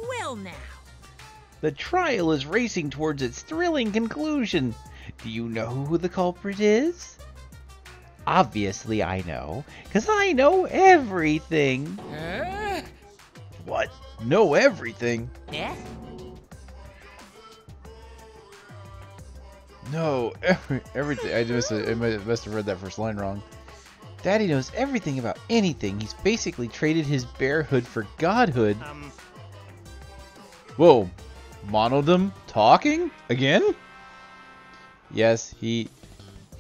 Well now. The trial is racing towards its thrilling conclusion. Do you know who the culprit is? Obviously I know, because I know everything. What? Know everything? Yeah? No, everything. I must have read that first line wrong. Daddy knows everything about anything. He's basically traded his bearhood for godhood. Whoa, Monodum talking again? Yes, he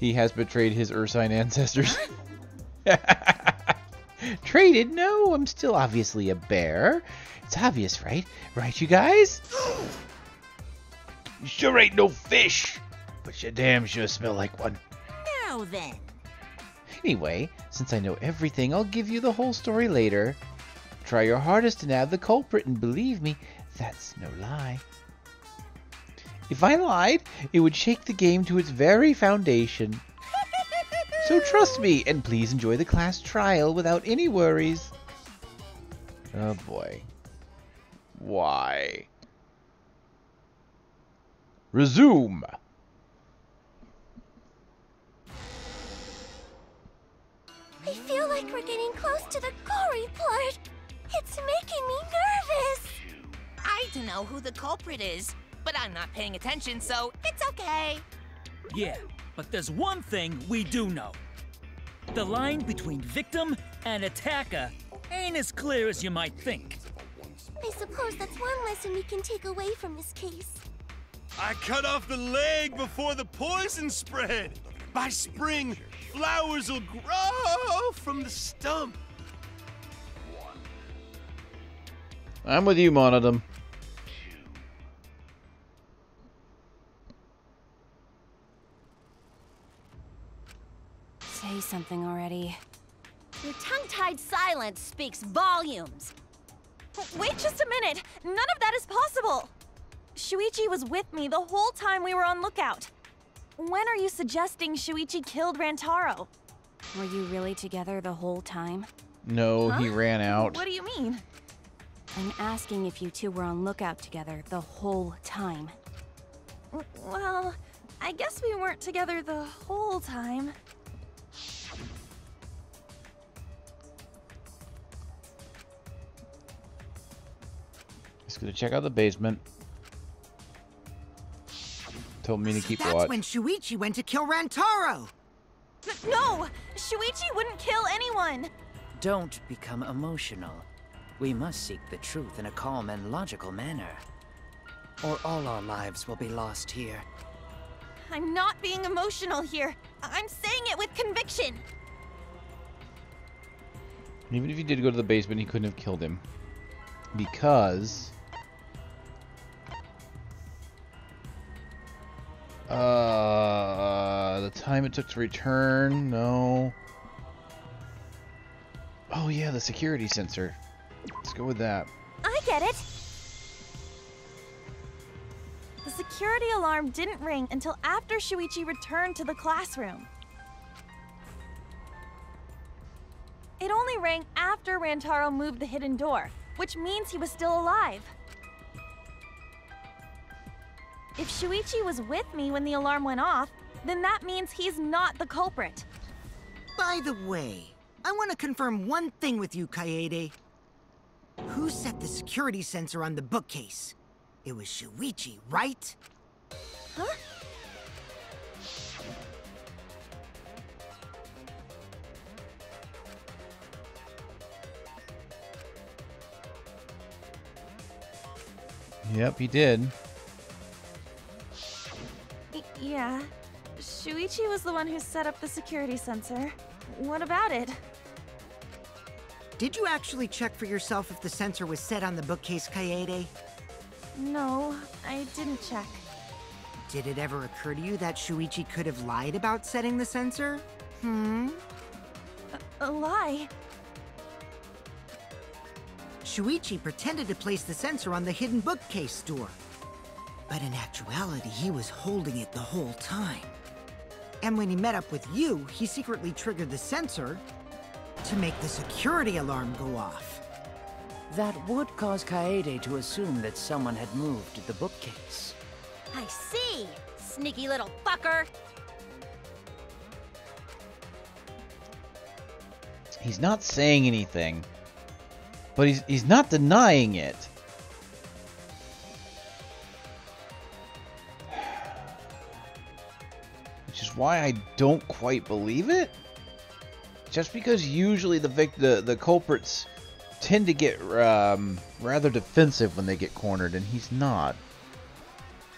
has betrayed his Ursine ancestors. Traded? No, I'm still obviously a bear. It's obvious, right? Right, you guys? You sure ain't no fish, but you damn sure smell like one. Now then. Anyway, since I know everything, I'll give you the whole story later. Try your hardest to nab the culprit, and believe me, that's no lie. If I lied, it would shake the game to its very foundation. So trust me, and please enjoy the class trial without any worries. Oh boy. Why? Resume! I feel like we're getting close to the gory part. It's making me nervous. I don't know who the culprit is, but I'm not paying attention, so it's okay. Yeah, but there's one thing we do know. The line between victim and attacker ain't as clear as you might think. I suppose that's one lesson we can take away from this case. I cut off the leg before the poison spread. By spring, flowers will grow from the stump. I'm with you, Monodum. Say something already. Your tongue-tied silence speaks volumes. Wait just a minute! None of that is possible! Shuichi was with me the whole time we were on lookout. When are you suggesting Shuichi killed Rantaro? Were you really together the whole time? No, he ran out. What do you mean? I'm asking if you two were on lookout together the whole time. Well, I guess we weren't together the whole time. Just gonna check out the basement. Told me to keep watch. That's when Shuichi went to kill Rantaro! No! Shuichi wouldn't kill anyone! Don't become emotional. We must seek the truth in a calm and logical manner. Or all our lives will be lost here. I'm not being emotional here. I'm saying it with conviction. Even if he did go to the basement, he couldn't have killed him. Because... the time it took to return, no. Oh yeah, the security sensor. Let's go with that. I get it. The security alarm didn't ring until after Shuichi returned to the classroom. It only rang after Rantaro moved the hidden door, which means he was still alive. If Shuichi was with me when the alarm went off, then that means he's not the culprit. By the way, I want to confirm one thing with you, Kaede. Who set the security sensor on the bookcase? It was Shuichi, right? Huh? Yep, he did. Yeah. Shuichi was the one who set up the security sensor. What about it? Did you actually check for yourself if the sensor was set on the bookcase, Kaede? No, I didn't check. Did it ever occur to you that Shuichi could have lied about setting the sensor? A lie? Shuichi pretended to place the sensor on the hidden bookcase door. But in actuality, he was holding it the whole time. And when he met up with you, he secretly triggered the sensor to make the security alarm go off. That would cause Kaede to assume that someone had moved the bookcase. I see! Sneaky little fucker! He's not saying anything, but he's not denying it. Which is why I don't quite believe it. Just because usually the culprits tend to get rather defensive when they get cornered, and he's not.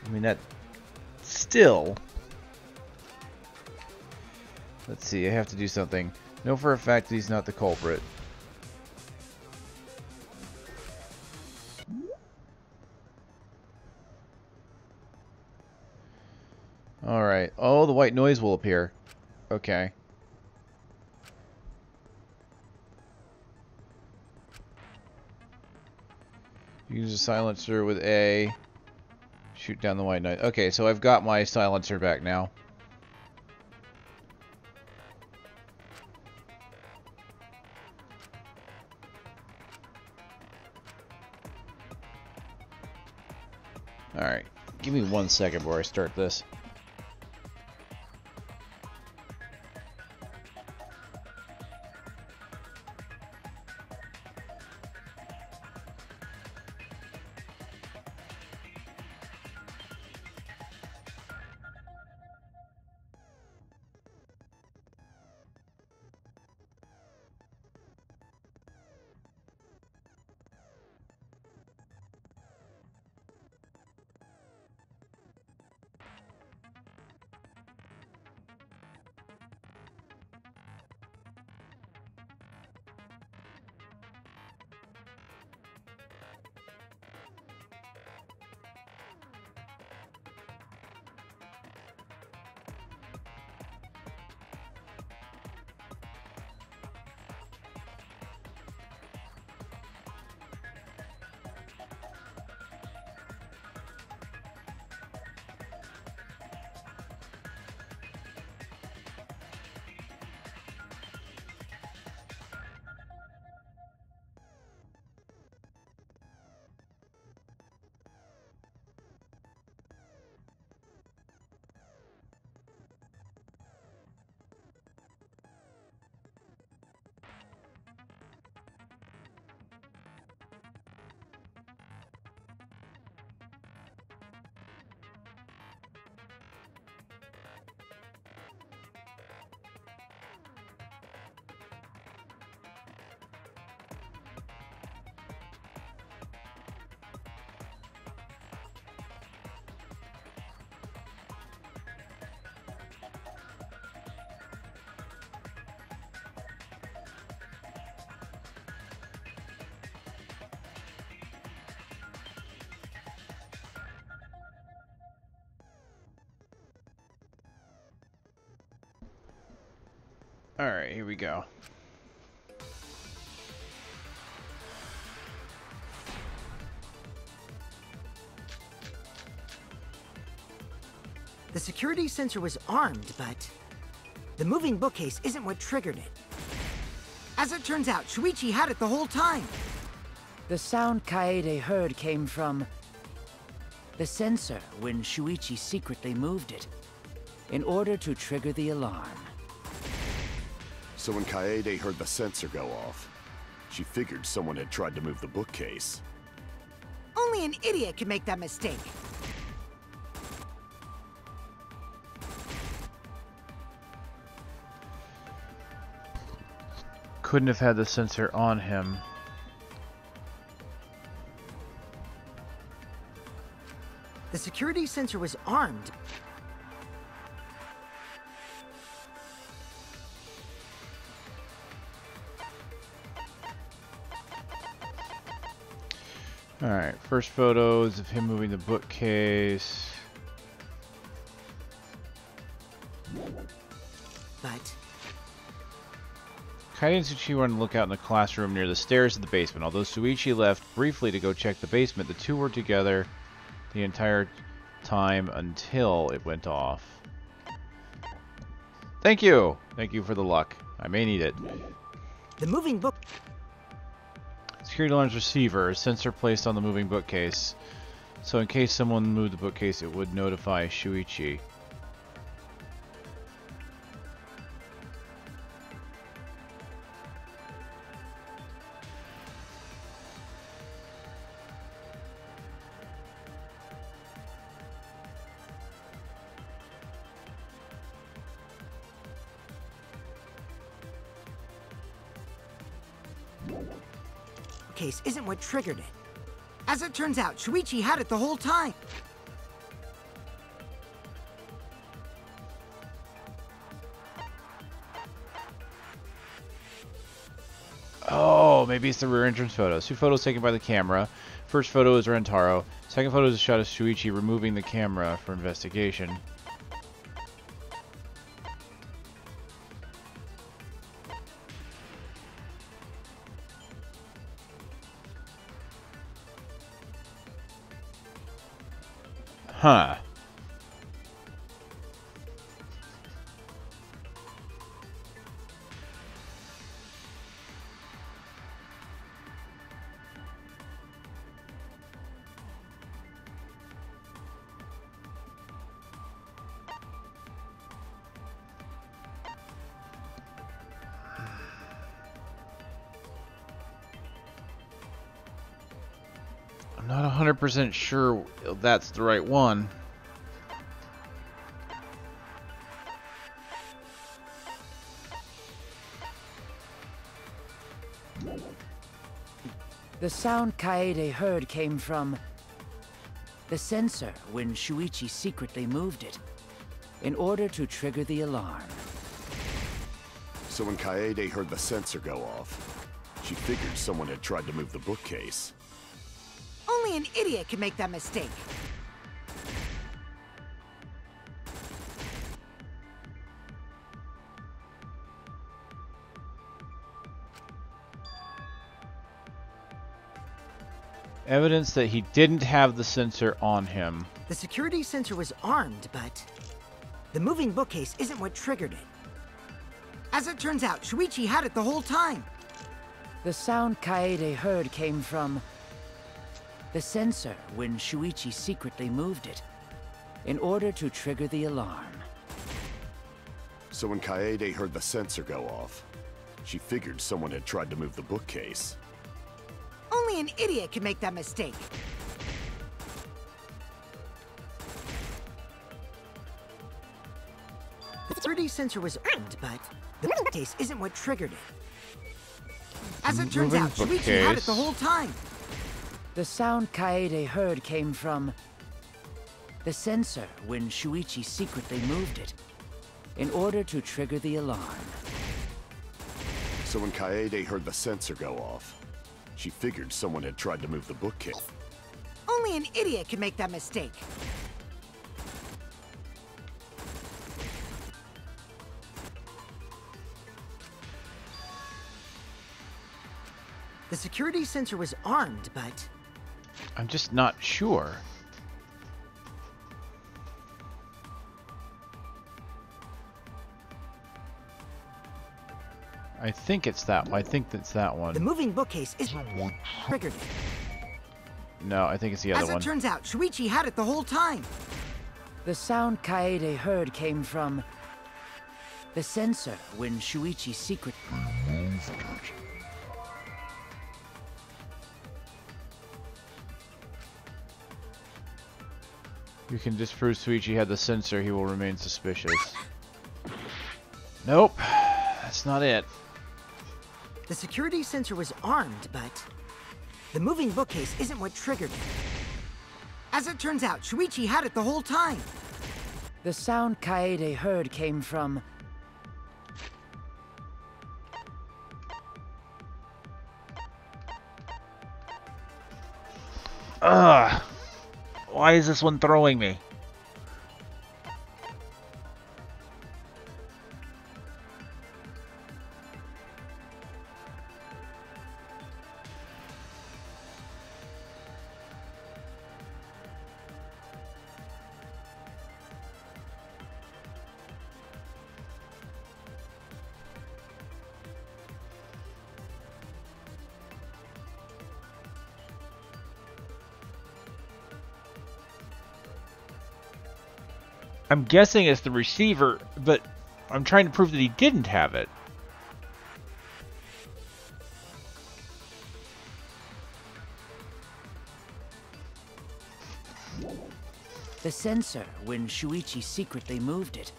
I mean, that still. Let's see, I have to do something. Know for a fact that he's not the culprit. Alright. Oh, the white noise will appear. Okay. Use a silencer with A. Shoot down the white noise. Okay, so I've got my silencer back now. Alright, give me 1 second before I start this. Alright, here we go. The security sensor was armed, but the moving bookcase isn't what triggered it. As it turns out, Shuichi had it the whole time. The sound Kaede heard came from the sensor when Shuichi secretly moved it in order to trigger the alarm. So when Kaede heard the sensor go off, she figured someone had tried to move the bookcase. Only an idiot could make that mistake. Couldn't have had the sensor on him. The security sensor was armed. Alright, first photos of him moving the bookcase. But Kaede and Tsuchi were on the lookout in the classroom near the stairs of the basement. Although Shuichi left briefly to go check the basement, the two were together the entire time until it went off. Thank you! Thank you for the luck. I may need it. The moving book... Security alarm's receiver, a sensor placed on the moving bookcase. So in case someone moved the bookcase, it would notify Shuichi. Case isn't what triggered it. As it turns out, Shuichi had it the whole time. Oh, maybe it's the rear entrance photos. 2 photos taken by the camera. First photo is Rentaro. Second photo is a shot of Shuichi removing the camera for investigation. Huh. I'm not 100% sure that's the right one. The sound Kaede heard came from the sensor when Shuichi secretly moved it in order to trigger the alarm. So when Kaede heard the sensor go off, she figured someone had tried to move the bookcase. Only an idiot can make that mistake. Evidence that he didn't have the sensor on him. The security sensor was armed, but the moving bookcase isn't what triggered it. As it turns out, Shuichi had it the whole time. The sound Kaede heard came from the sensor when Shuichi secretly moved it in order to trigger the alarm. So when Kaede heard the sensor go off, she figured someone had tried to move the bookcase. Only an idiot can make that mistake. The 3D sensor was armed, but the bookcase isn't what triggered it. As it turns out, Shuichi had it the whole time. The sound Kaede heard came from the sensor when Shuichi secretly moved it in order to trigger the alarm. So when Kaede heard the sensor go off, she figured someone had tried to move the bookcase. Only an idiot can make that mistake. The security sensor was armed, but I'm just not sure. I think it's that one. I think that's that one. The moving bookcase is triggered. No, I think it's the other one. As it turns out, Shuichi had it the whole time. The sound Kaede heard came from the sensor when Shuichi secretly moved it. You can disprove Shuichi had the sensor, he will remain suspicious. Nope, that's not it. The security sensor was armed, but the moving bookcase isn't what triggered it. As it turns out, Shuichi had it the whole time. The sound Kaede heard came from Ugh! Why is this one throwing me? I'm guessing it's the receiver, but I'm trying to prove that he didn't have it. The sensor, when Shuichi secretly moved it.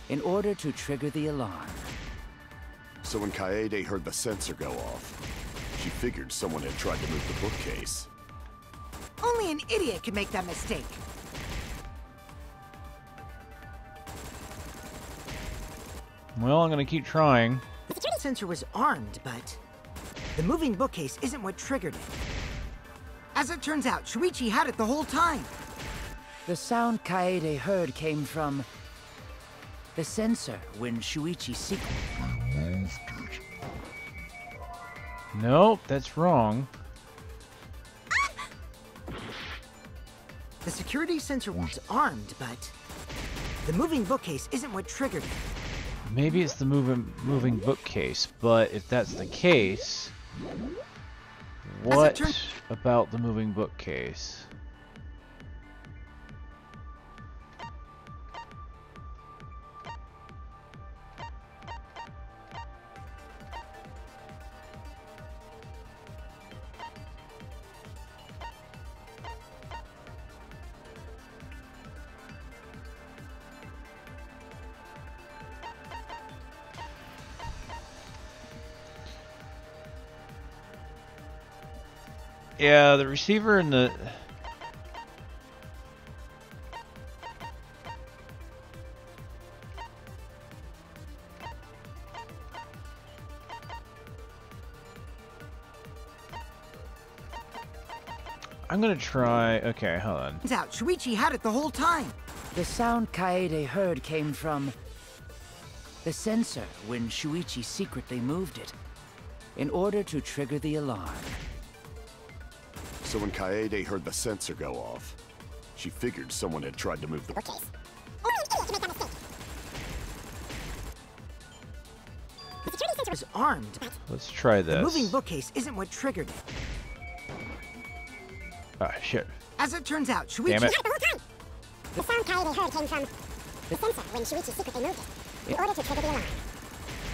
In order to trigger the alarm. So when Kaede heard the sensor go off, she figured someone had tried to move the bookcase. Only an idiot could make that mistake. Well, I'm gonna keep trying. The security sensor was armed, but the moving bookcase isn't what triggered it. As it turns out, Shuichi had it the whole time. The sound Kaede heard came from the sensor when Shuichi secretly moved it. Nope, that's wrong. The security sensor was armed, but the moving bookcase isn't what triggered it. Maybe it's the moving bookcase, but if that's the case, what about the moving bookcase? Yeah, the receiver and the... I'm gonna try... Okay, hold on. Turns out Shuichi had it the whole time. The sound Kaede heard came from the sensor when Shuichi secretly moved it in order to trigger the alarm. So when Kaede heard the sensor go off, she figured someone had tried to move the bookcase. The security sensor was armed. Let's try this. The moving bookcase isn't what triggered it. Ah, shit. As it turns out, Shuichi Damn it. The sound Kaede heard came from the sensor when Shuichi secretly moved it in order to trigger the alarm.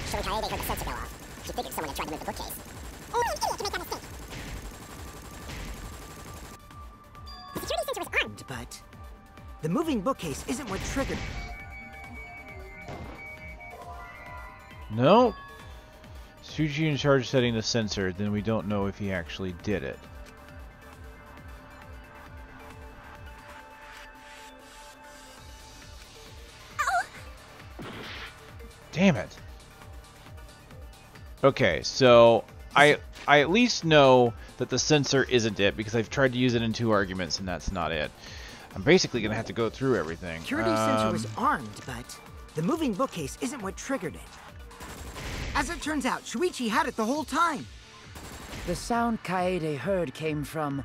So when Kaede heard the sensor go off, she figured someone had tried to move the bookcase. Only an idiot can make that mistake. The security sensor was armed. but the moving bookcase isn't what triggered it. No. Suji in charge of setting the sensor, then we don't know if he actually did it. Damn it. Okay, so I at least know that the sensor isn't it because I've tried to use it in 2 arguments and that's not it. I'm basically going to have to go through everything. Security sensor was armed, but the moving bookcase isn't what triggered it. As it turns out, Shuichi had it the whole time. The sound Kaede heard came from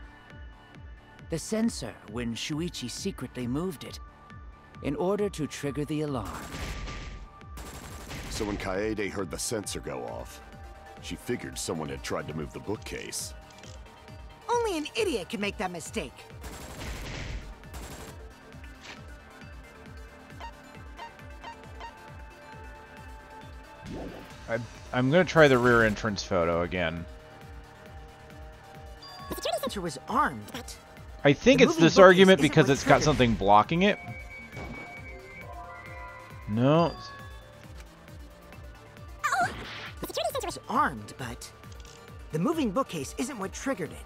the sensor when Shuichi secretly moved it in order to trigger the alarm. So when Kaede heard the sensor go off, she figured someone had tried to move the bookcase. Only an idiot can make that mistake. I'm going to try the rear entrance photo again. The security sensor was armed, but I think it's this argument because it's got something blocking it. No. the security sensor was armed, but the moving bookcase isn't what triggered it.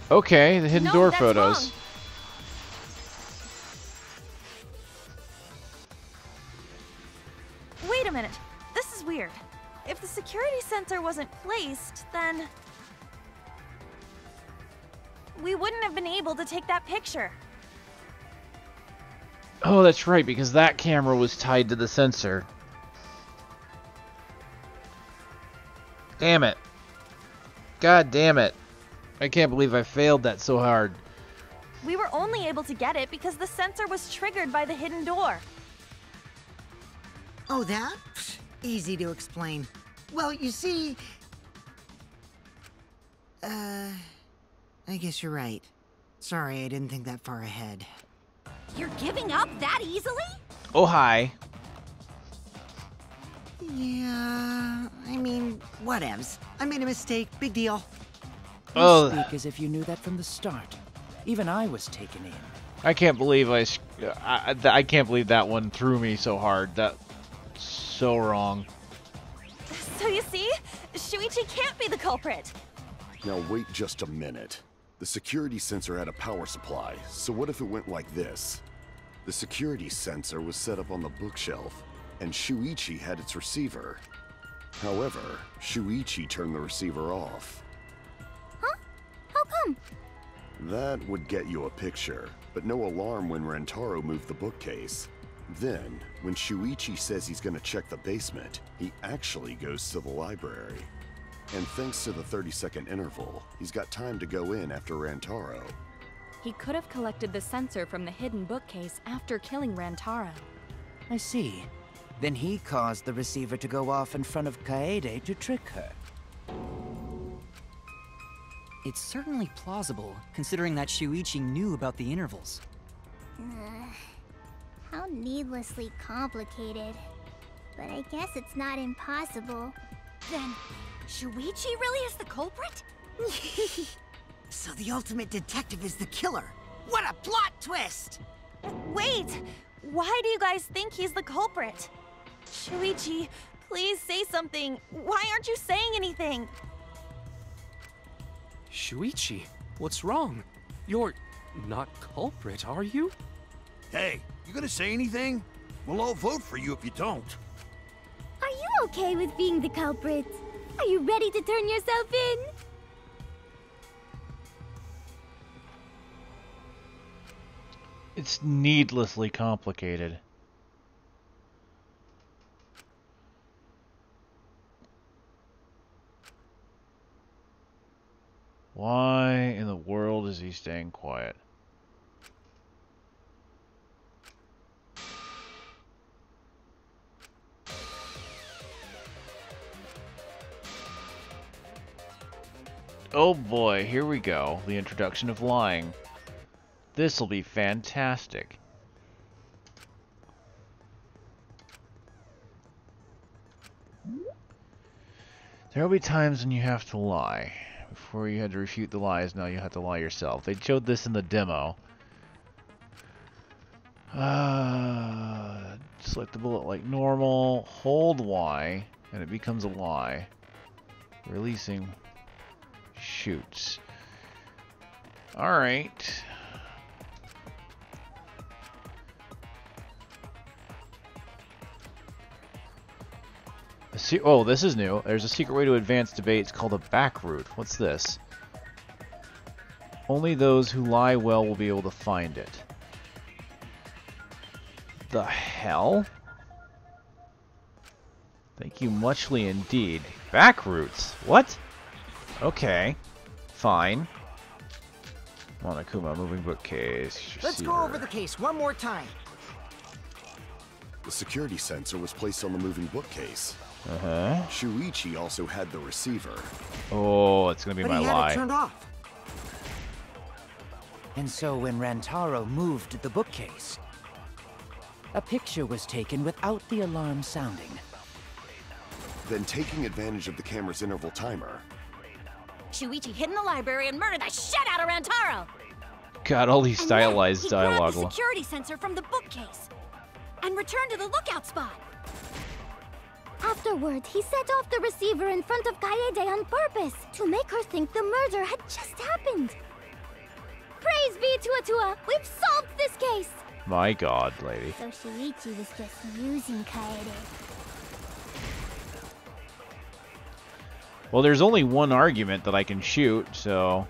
Okay, the hidden door that's photos. wrong. Wait a minute. This is weird. If the security sensor wasn't placed, then we wouldn't have been able to take that picture. Oh, that's right, because that camera was tied to the sensor. Damn it. God damn it. I can't believe I failed that so hard. We were only able to get it because the sensor was triggered by the hidden door. Oh, that? Pfft, easy to explain. Well, you see... I guess you're right. Sorry, I didn't think that far ahead. You're giving up that easily? Oh, hi. Yeah, I mean, whatevs. I made a mistake, big deal. Oh, You speak as if you knew that from the start. Even I was taken in. I can't believe I can't believe that one threw me so hard. That's so wrong. So you see, Shuichi can't be the culprit. Now wait just a minute. The security sensor had a power supply, so what if it went like this? The security sensor was set up on the bookshelf, and Shuichi had its receiver. However, Shuichi turned the receiver off. Huh? How come? That would get you a picture, but no alarm when Rantaro moved the bookcase. Then, when Shuichi says he's gonna check the basement, he actually goes to the library. And thanks to the 30-second interval, he's got time to go in after Rantaro. He could have collected the sensor from the hidden bookcase after killing Rantaro. I see. Then he caused the receiver to go off in front of Kaede to trick her. It's certainly plausible, considering that Shuichi knew about the intervals. How needlessly complicated. But I guess it's not impossible. Then, Shuichi really is the culprit? So the ultimate detective is the killer. What a plot twist! Wait! Why do you guys think he's the culprit? Shuichi, please say something. Why aren't you saying anything? Shuichi, what's wrong? You're not culprit, are you? Hey, you gonna say anything? We'll all vote for you if you don't. Are you okay with being the culprit? Are you ready to turn yourself in? It's needlessly complicated. Why in the world is he staying quiet? Oh boy, here we go. The introduction of lying. This'll be fantastic. There'll be times when you have to lie. Before you had to refute the lies, now you have to lie yourself. They showed this in the demo. Select the bullet like normal, hold Y, and it becomes a lie. Releasing shoots. Alright. Oh, this is new. There's a secret way to advance debate. It's called a back route. What's this? Only those who lie well will be able to find it. The hell? Thank you muchly indeed. Back routes? What? Okay. Fine. Monokuma, moving bookcase. Let's go over the case one more time. The security sensor was placed on the moving bookcase. Uh-huh. Shuichi also had the receiver. Oh, it's gonna be my lie. But he had it turned off. And so when Rantaro moved the bookcase, a picture was taken without the alarm sounding. Then taking advantage of the camera's interval timer, Shuichi hid in the library and murdered the shit out of Rantaro! God, all these stylized He dialogue. grabbed the security sensor from the bookcase and returned to the lookout spot. Afterward, he set off the receiver in front of Kaede on purpose to make her think the murder had just happened. Praise be to Atua! We've solved this case! My God, lady. So Shuichi was just using Kaede. Well, there's only one argument that I can shoot, so...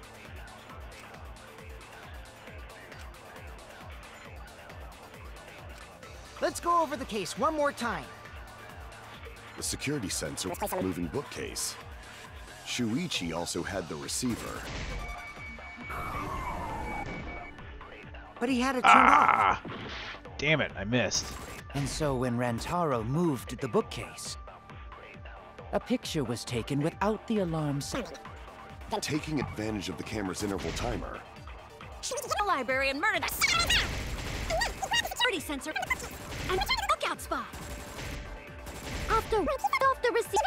Let's go over the case one more time. the security sensor was placed on the moving bookcase. Shuichi also had the receiver. But he had it turned off. Damn it, I missed. And so when Rantaro moved the bookcase, a picture was taken without the alarm sound. Taking advantage of the camera's interval timer. The library and murder the security sensor and lookout spot. Off the receiver.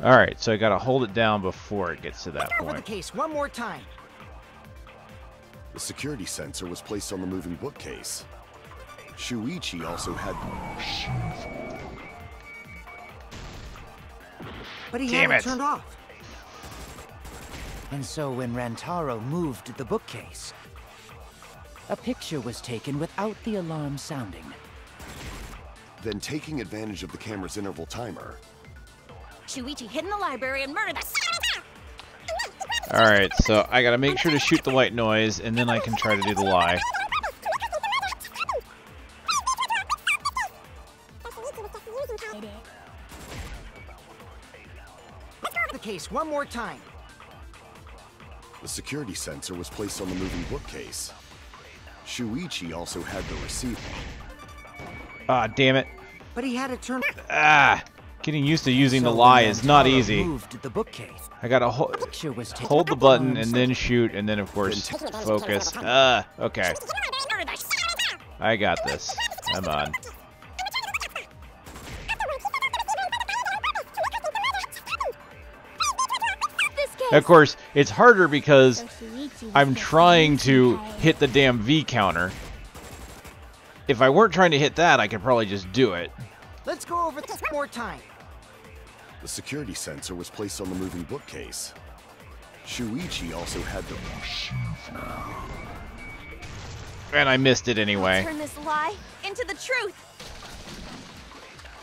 Alright, so I gotta hold it down before it gets to that Over the point. case one more time. The security sensor was placed on the moving bookcase. Shuichi also had... But he Damn had it it turned off. And so when Rantaro moved the bookcase, a picture was taken without the alarm sounding. Then taking advantage of the camera's interval timer. Shuichi hid in the library and murdered the Alright, so I gotta make sure to shoot the white noise, and then I can try to do the lie. The case one more time. The security sensor was placed on the moving bookcase. Shuichi also had the receiver. Ah, damn it. But he had it turned. Ah! Getting used to using the So lie when is not Rantaro easy. moved the bookcase, I gotta picture was taken hold the without button alarm and sounding. then shoot, and then of course focus. Okay. I got this. I'm on. Of course, it's harder because I'm trying to hit the damn V counter. If I weren't trying to hit that, I could probably just do it. Let's go over this one more time. The security sensor was placed on the moving bookcase. Shuichi also had the... And I missed it anyway. Turn this lie into the truth.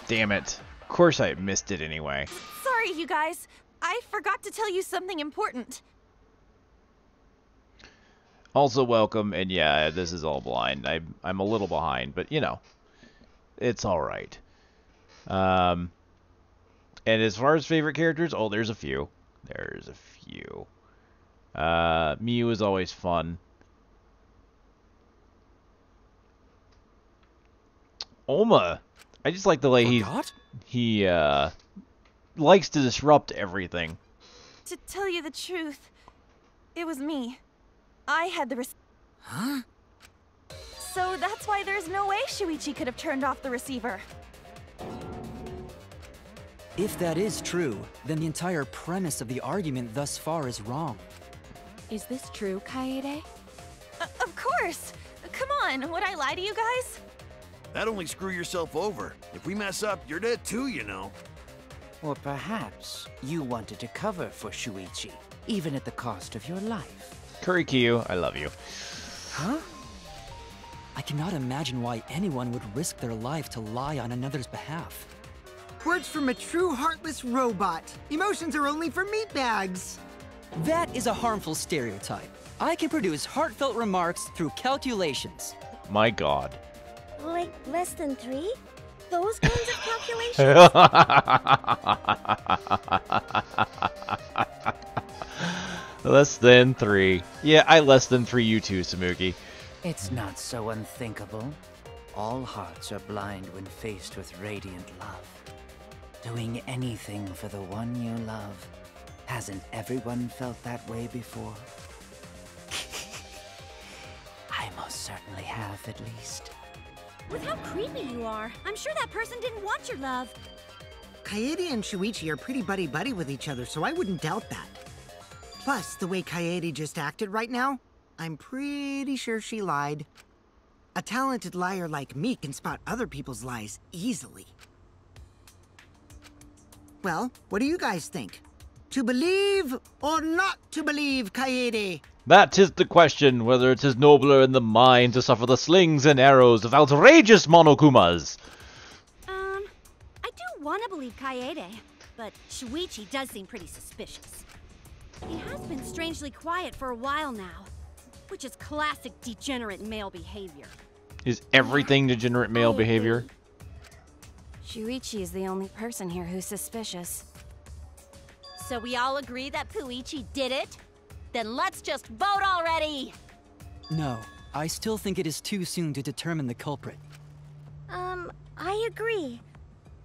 Damn it. Of course I missed it anyway. Sorry, you guys. I forgot to tell you something important. Also welcome, and yeah, this is all blind. I'm a little behind, but you know, it's alright. And as far as favorite characters, oh, there's a few. There's a few. Miu is always fun. Oma, I just like the way he likes to disrupt everything. To tell you the truth, it was me. I had the Huh? So that's why there's no way Shuichi could have turned off the receiver. If that is true, then the entire premise of the argument thus far is wrong. Is this true, Kaede? Of course! Come on, would I lie to you guys? That'd only screw yourself over. If we mess up, you're dead too, you know. Or perhaps you wanted to cover for Shuichi, even at the cost of your life. Kurikyu, I love you. Huh? I cannot imagine why anyone would risk their life to lie on another's behalf. Words from a true heartless robot. Emotions are only for meatbags. That is a harmful stereotype. I can produce heartfelt remarks through calculations. My god. Like less than 3? Those kinds of calculations? Less than 3. Yeah, I less than 3 you too, Samuki. It's not so unthinkable. All hearts are blind when faced with radiant love. Doing anything for the one you love. Hasn't everyone felt that way before? I most certainly have, at least. With how creepy you are, I'm sure that person didn't want your love. Kaede and Shuichi are pretty buddy-buddy with each other, so I wouldn't doubt that. Plus, the way Kaede just acted right now, I'm pretty sure she lied. A talented liar like me can spot other people's lies easily. Well, what do you guys think? To believe or not to believe, Kaede? That is the question, whether it is nobler in the mind to suffer the slings and arrows of outrageous Monokumas. I do want to believe Kaede, but Shuichi does seem pretty suspicious. He has been strangely quiet for a while now, which is classic degenerate male behavior. Is everything degenerate male behavior? Shuichi is the only person here who's suspicious. So we all agree that Puichi did it? Then let's just vote already! No, I still think it is too soon to determine the culprit. I agree.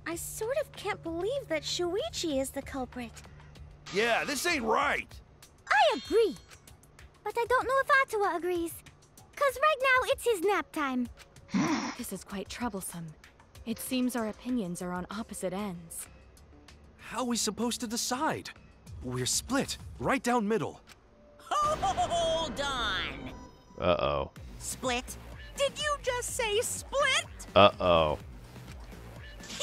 I sort of can't believe that Shuichi is the culprit. Yeah, this ain't right. I agree. But I don't know if Atua agrees. 'Cause right now it's his nap time. This is quite troublesome. It seems our opinions are on opposite ends. How are we supposed to decide? We're split, right down middle. Hold on. Uh-oh. Split? Did you just say split? Uh-oh.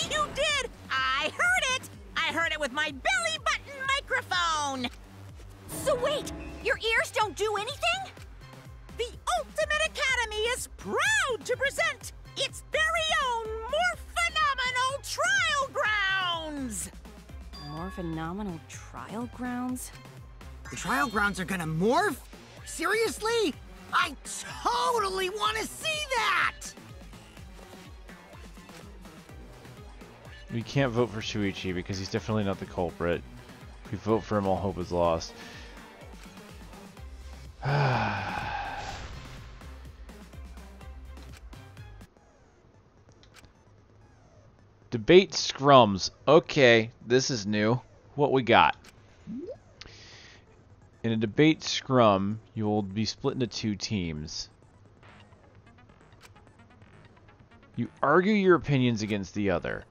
You did! I heard it! I heard it with my belly button microphone! So wait, your ears don't do anything? The Ultimate Academy is proud to present its very own more phenomenal trial grounds! More phenomenal trial grounds? The trial grounds are gonna morph? Seriously? I totally want to see that! We can't vote for Shuichi because he's definitely not the culprit. If we vote for him, all hope is lost. Debate scrums. Okay, this is new. What we got? In a debate scrum, you will be split into two teams. You argue your opinions against the other.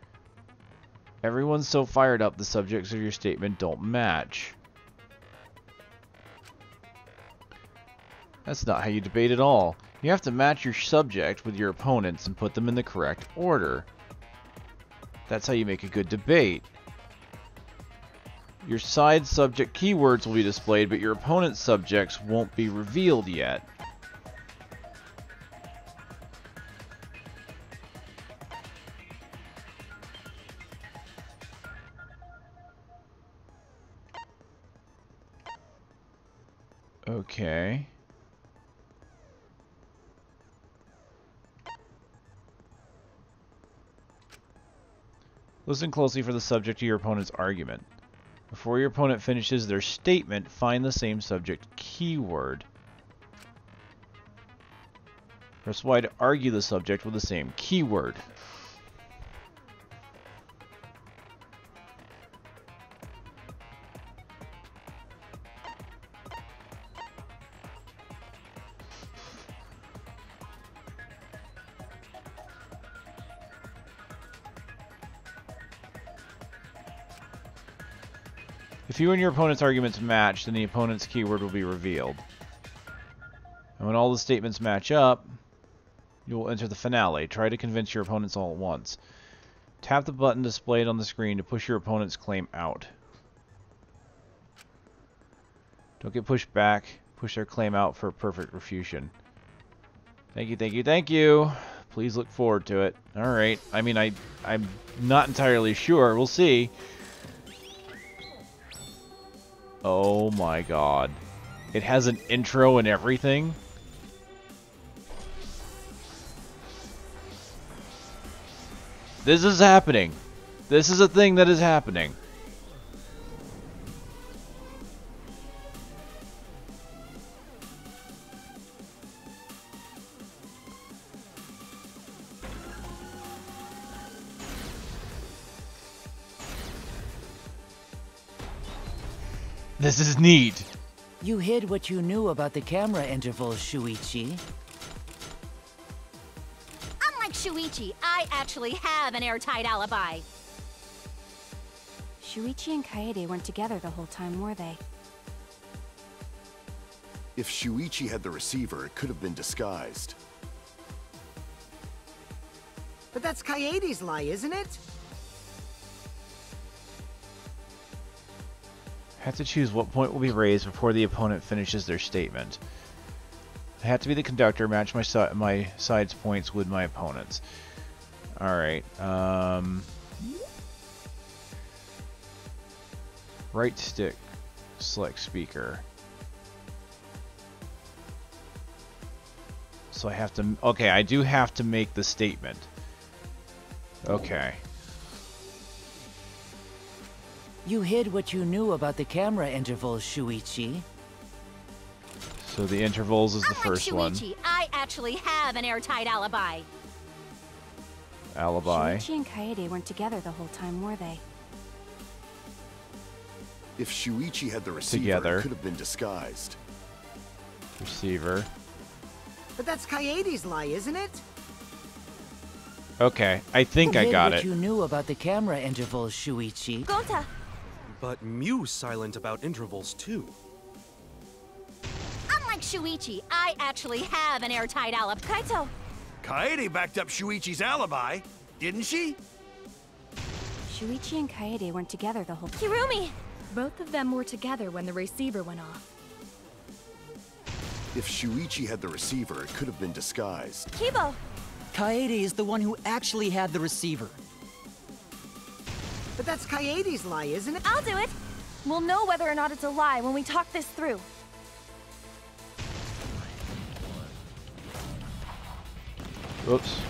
Everyone's so fired up, the subjects of your statement don't match. That's not how you debate at all. You have to match your subject with your opponents and put them in the correct order. That's how you make a good debate. Your side subject keywords will be displayed, but your opponent's subjects won't be revealed yet. Okay. Listen closely for the subject of your opponent's argument. Before your opponent finishes their statement, find the same subject keyword. Press Y to argue the subject with the same keyword. If you and your opponent's arguments match, then the opponent's keyword will be revealed. And when all the statements match up, you will enter the finale. Try to convince your opponents all at once. Tap the button displayed on the screen to push your opponent's claim out. Don't get pushed back. Push their claim out for a perfect refutation. Thank you, thank you, thank you. Please look forward to it. Alright. I mean, I'm not entirely sure. We'll see. Oh my god. It has an intro and everything? This is happening. This is a thing that is happening. This is neat. You hid what you knew about the camera intervals, Shuichi. Unlike Shuichi, I actually have an airtight alibi. Shuichi and Kaede weren't together the whole time, were they? If Shuichi had the receiver, it could have been disguised. But that's Kaede's lie, isn't it? Have to choose what point will be raised before the opponent finishes their statement. I have to be the conductor, match my side's points with my opponent's. Alright, right stick, select speaker. So I have to... Okay, I do have to make the statement. Okay. You hid what you knew about the camera intervals, Shuichi. So the intervals is the first one. Shuichi, I actually have an airtight alibi. Alibi. Shuichi and Kaede weren't together the whole time, were they? If Shuichi had the receiver, Together. it could have been disguised. Receiver. But that's Kaede's lie, isn't it? Okay, I think I got it. You knew about the camera intervals, Shuichi. Gonta! But Mew's silent about intervals too. Unlike Shuichi, I actually have an airtight alibi. Kaito! Kaede backed up Shuichi's alibi, didn't she? Shuichi and Kaede weren't together the whole time. Kirumi! Both of them were together when the receiver went off. If Shuichi had the receiver, it could have been disguised. Kibo! Kaede is the one who actually had the receiver. But that's Kaede's lie, isn't it? I'll do it! We'll know whether or not it's a lie when we talk this through. Oops.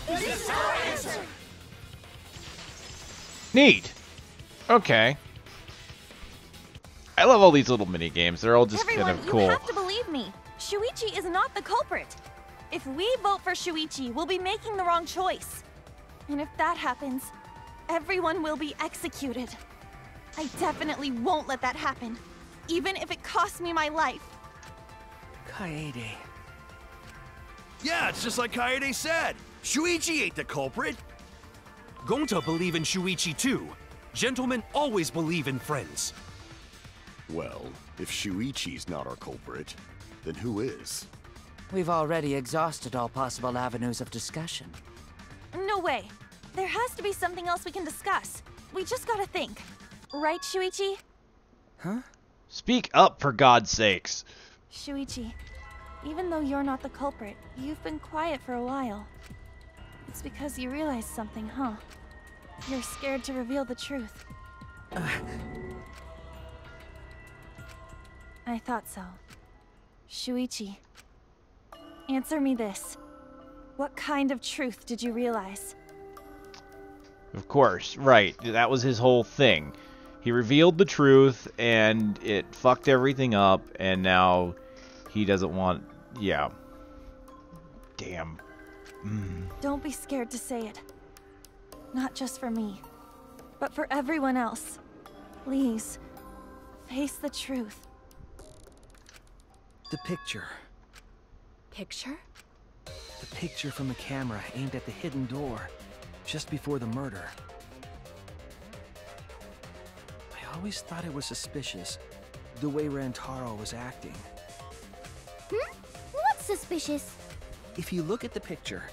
This is our answer. Neat. Okay. I love all these little mini games. They're all just Everyone, kind of cool. you have to believe me. Shuichi is not the culprit. If we vote for Shuichi, we'll be making the wrong choice. And if that happens, everyone will be executed. I definitely won't let that happen, even if it costs me my life. Kaede. Yeah, it's just like Kaede said. Shuichi ain't the culprit. Gonta believe in Shuichi too. Gentlemen always believe in friends. Well, if Shuichi's not our culprit, then who is? We've already exhausted all possible avenues of discussion. No way. There has to be something else we can discuss. We just gotta think. Right, Shuichi? Huh? Speak up, for God's sakes. Shuichi, even though you're not the culprit, you've been quiet for a while. It's because you realized something, huh? You're scared to reveal the truth. I thought so. Shuichi, answer me this. What kind of truth did you realize? Of course, right. That was his whole thing. He revealed the truth, and it fucked everything up, and now he doesn't want... Yeah. Damn. Don't be scared to say it. Not just for me, but for everyone else. Please, face the truth. The picture. Picture? The picture from the camera aimed at the hidden door, just before the murder. I always thought it was suspicious, the way Rantaro was acting. What's suspicious? If you look at the picture,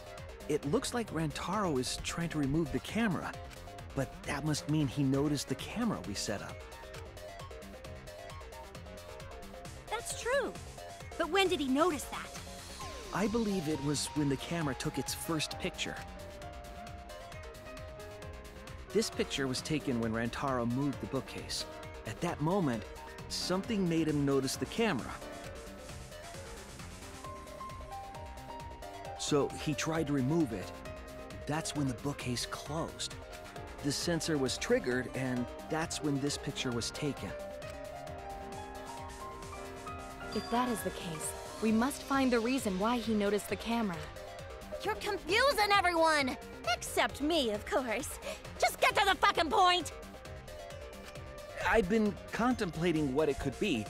it looks like Rantaro is trying to remove the camera, but that must mean he noticed the camera we set up. That's true. But when did he notice that? I believe it was when the camera took its first picture. This picture was taken when Rantaro moved the bookcase. At that moment, something made him notice the camera. So he tried to remove it. That's when the bookcase closed. The sensor was triggered, and that's when this picture was taken. If that is the case, we must find the reason why he noticed the camera. You're confusing everyone! Except me, of course. Just get to the fucking point! I've been contemplating what it could be.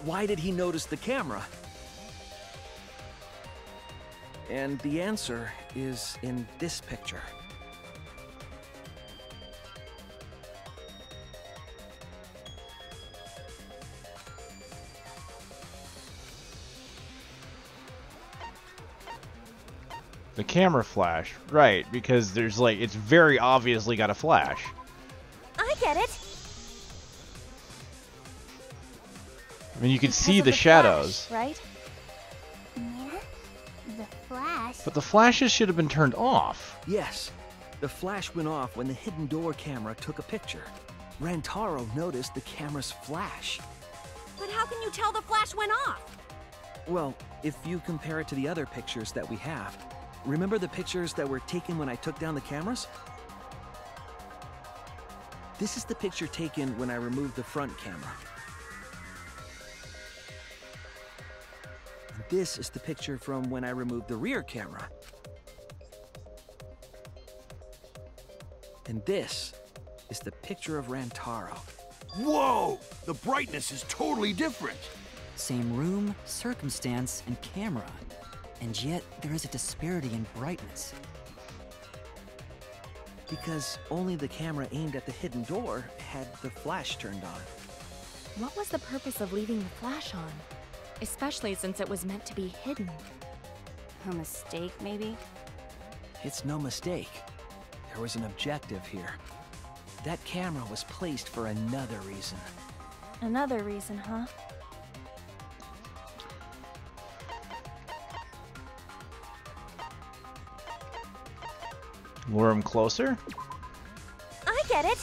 Why did he notice the camera? And the answer is in this picture. The camera flash. Right, because there's like, it's very obviously got a flash. I get it. I mean, you can Because see of the shadows. Flash, right? Yeah? The flash? But the flashes should have been turned off. Yes, the flash went off when the hidden door camera took a picture. Rantaro noticed the camera's flash. But how can you tell the flash went off? Well, if you compare it to the other pictures that we have, remember the pictures that were taken when I took down the cameras? This is the picture taken when I removed the front camera. And this is the picture from when I removed the rear camera. And this is the picture of Rantaro. Whoa! The brightness is totally different. Same room, circumstance, and camera. And yet, there is a disparity in brightness. Because only the camera aimed at the hidden door had the flash turned on. What was the purpose of leaving the flash on? Especially since it was meant to be hidden. A mistake, maybe? It's no mistake. There was an objective here. That camera was placed for another reason. Another reason, huh? Lure him closer? I get it!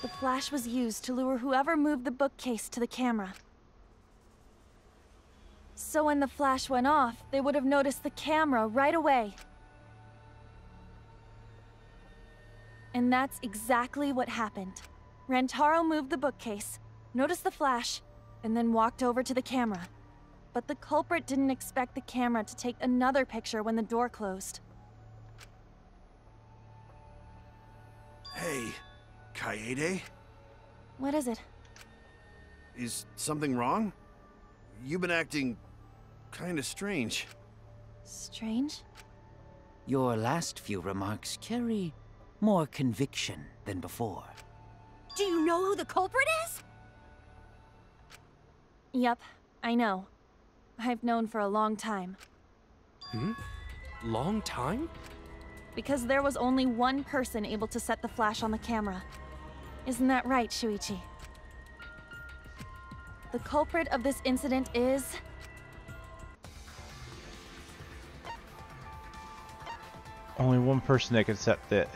The flash was used to lure whoever moved the bookcase to the camera. So when the flash went off, they would have noticed the camera right away. And that's exactly what happened. Rantaro moved the bookcase, noticed the flash, and then walked over to the camera. But the culprit didn't expect the camera to take another picture when the door closed. Hey, Kaede? What is it? Is something wrong? You've been acting kinda strange. Strange? Your last few remarks carry more conviction than before. Do you know who the culprit is? Yep, I know. I've known for a long time. Long time? Because there was only one person able to set the flash on the camera. Isn't that right, Shuichi? The culprit of this incident is... Only one person that could set that.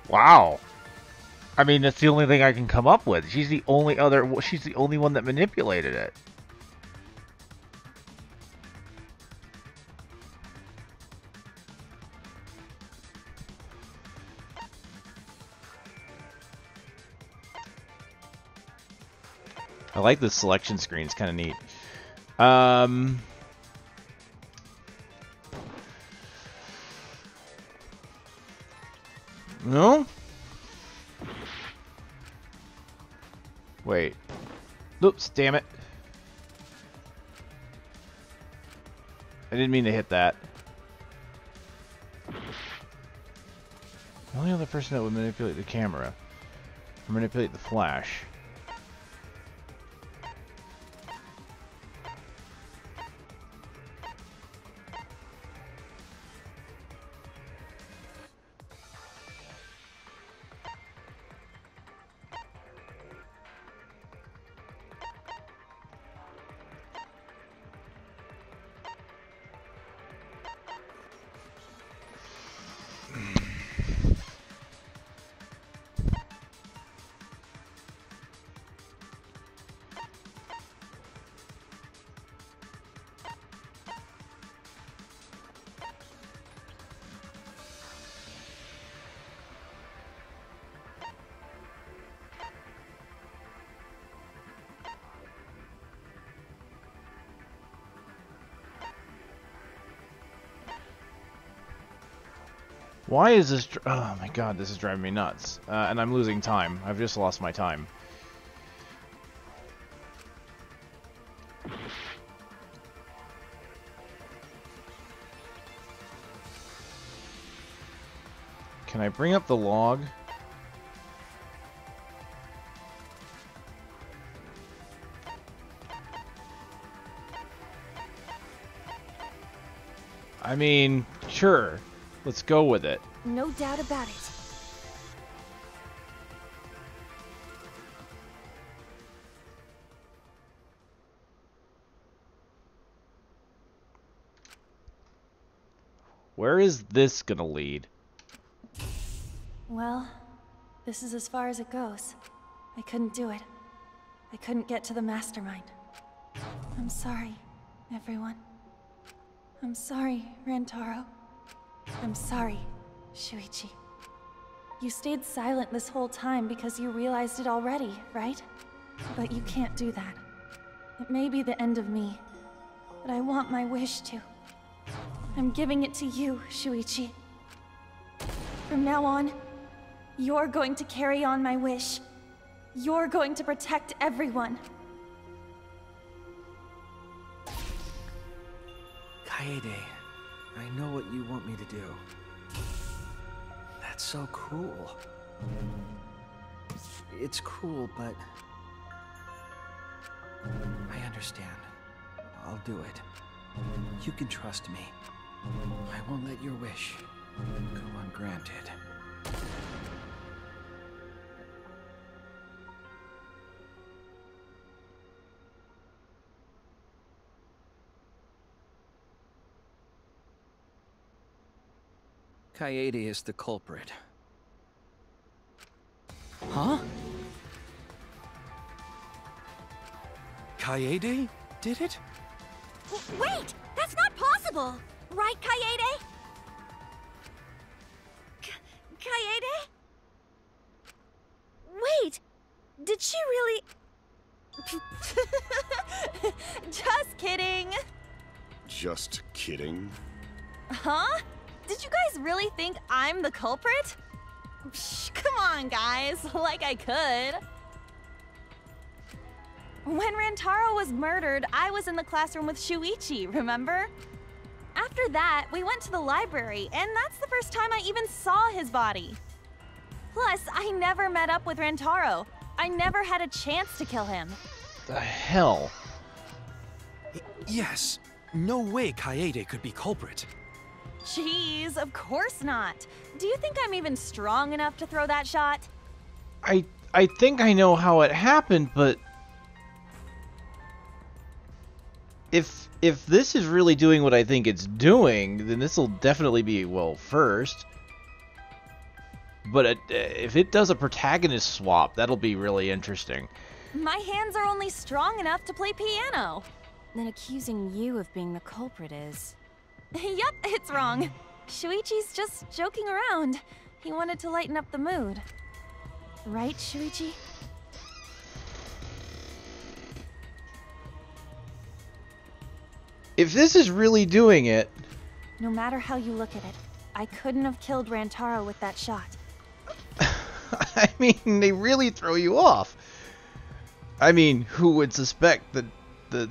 Wow. I mean, that's the only thing I can come up with. She's the only one that manipulated it. I like this selection screen. It's kind of neat. No? Wait. Oops, damn it. I didn't mean to hit that. The only other person that would manipulate the camera, or manipulate the flash. Why is this... Oh my god, this is driving me nuts. And I'm losing time. I've just lost my time. Can I bring up the log? I mean, sure. Let's go with it. No doubt about it. Where is this gonna lead? Well, this is as far as it goes. I couldn't do it. I couldn't get to the mastermind. I'm sorry, everyone. I'm sorry, Rantaro. I'm sorry, Shuichi. You stayed silent this whole time because you realized it already, right? But you can't do that. It may be the end of me, but I want my wish to. I'm giving it to you, Shuichi. From now on, you're going to carry on my wish. You're going to protect everyone. Kaede, I know what you want me to do. That's so cruel. It's cruel, but I understand. I'll do it. You can trust me. I won't let your wish go ungranted. Kaede is the culprit. Huh? Kaede did it? Wait! That's not possible! Right, Kaede? Kaede? Wait! Did she really... Just kidding! Just kidding? Huh? Did you guys really think I'm the culprit? Psh, come on, guys. Like I could. When Rantaro was murdered, I was in the classroom with Shuichi, remember? After that, we went to the library, and that's the first time I even saw his body. Plus, I never met up with Rantaro. I never had a chance to kill him. The hell? Yes. No way Kaede could be culprit. Jeez, of course not. Do you think I'm even strong enough to throw that shot? I think I know how it happened, but if this is really doing what I think it's doing, then this will definitely be, well, first. But if it does a protagonist swap, that'll be really interesting. My hands are only strong enough to play piano. Then accusing you of being the culprit is... Yep, it's wrong. Shuichi's just joking around. He wanted to lighten up the mood. Right, Shuichi? If this is really doing it... No matter how you look at it, I couldn't have killed Rantaro with that shot. I mean, they really throw you off. I mean, who would suspect the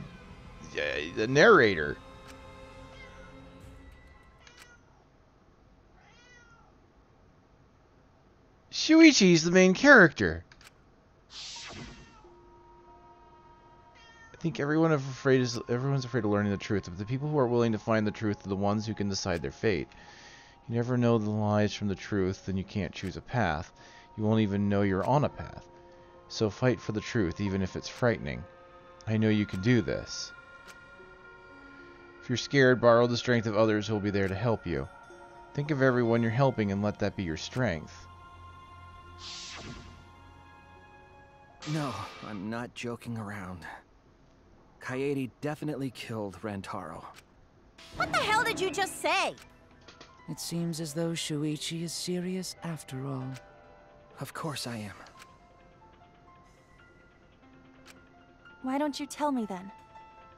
narrator? Shuichi's the main character. I think everyone's afraid of learning the truth. But the people who are willing to find the truth are the ones who can decide their fate. You never know the lies from the truth, then you can't choose a path. You won't even know you're on a path. So fight for the truth, even if it's frightening. I know you can do this. If you're scared, borrow the strength of others who will be there to help you. Think of everyone you're helping and let that be your strength. No, I'm not joking around. Kaede definitely killed Rantaro. What the hell did you just say? It seems as though Shuichi is serious after all. Of course I am. Why don't you tell me then?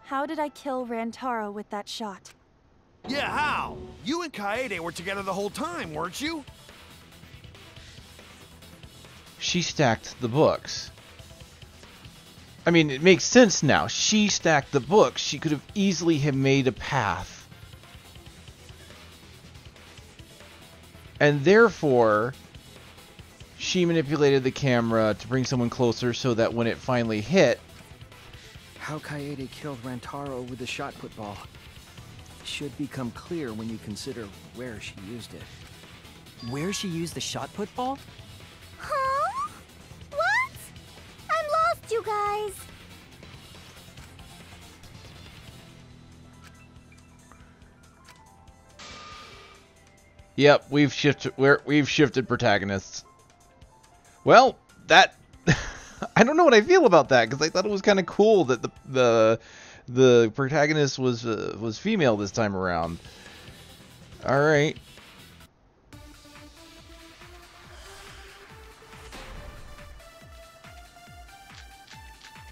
How did I kill Rantaro with that shot? Yeah, how? You and Kaede were together the whole time, weren't you? She stacked the books. I mean, it makes sense now. She stacked the books. She could have easily have made a path. And therefore, she manipulated the camera to bring someone closer so that when it finally hit... How Kaede killed Rantaro with the shot put ball. should become clear when you consider where she used it. Where she used the shot put ball? Huh? What? I'm lost, you guys. Yep, we've shifted protagonists. Well, that I don't know what I feel about that because I thought it was kind of cool that the protagonist was female this time around. All right.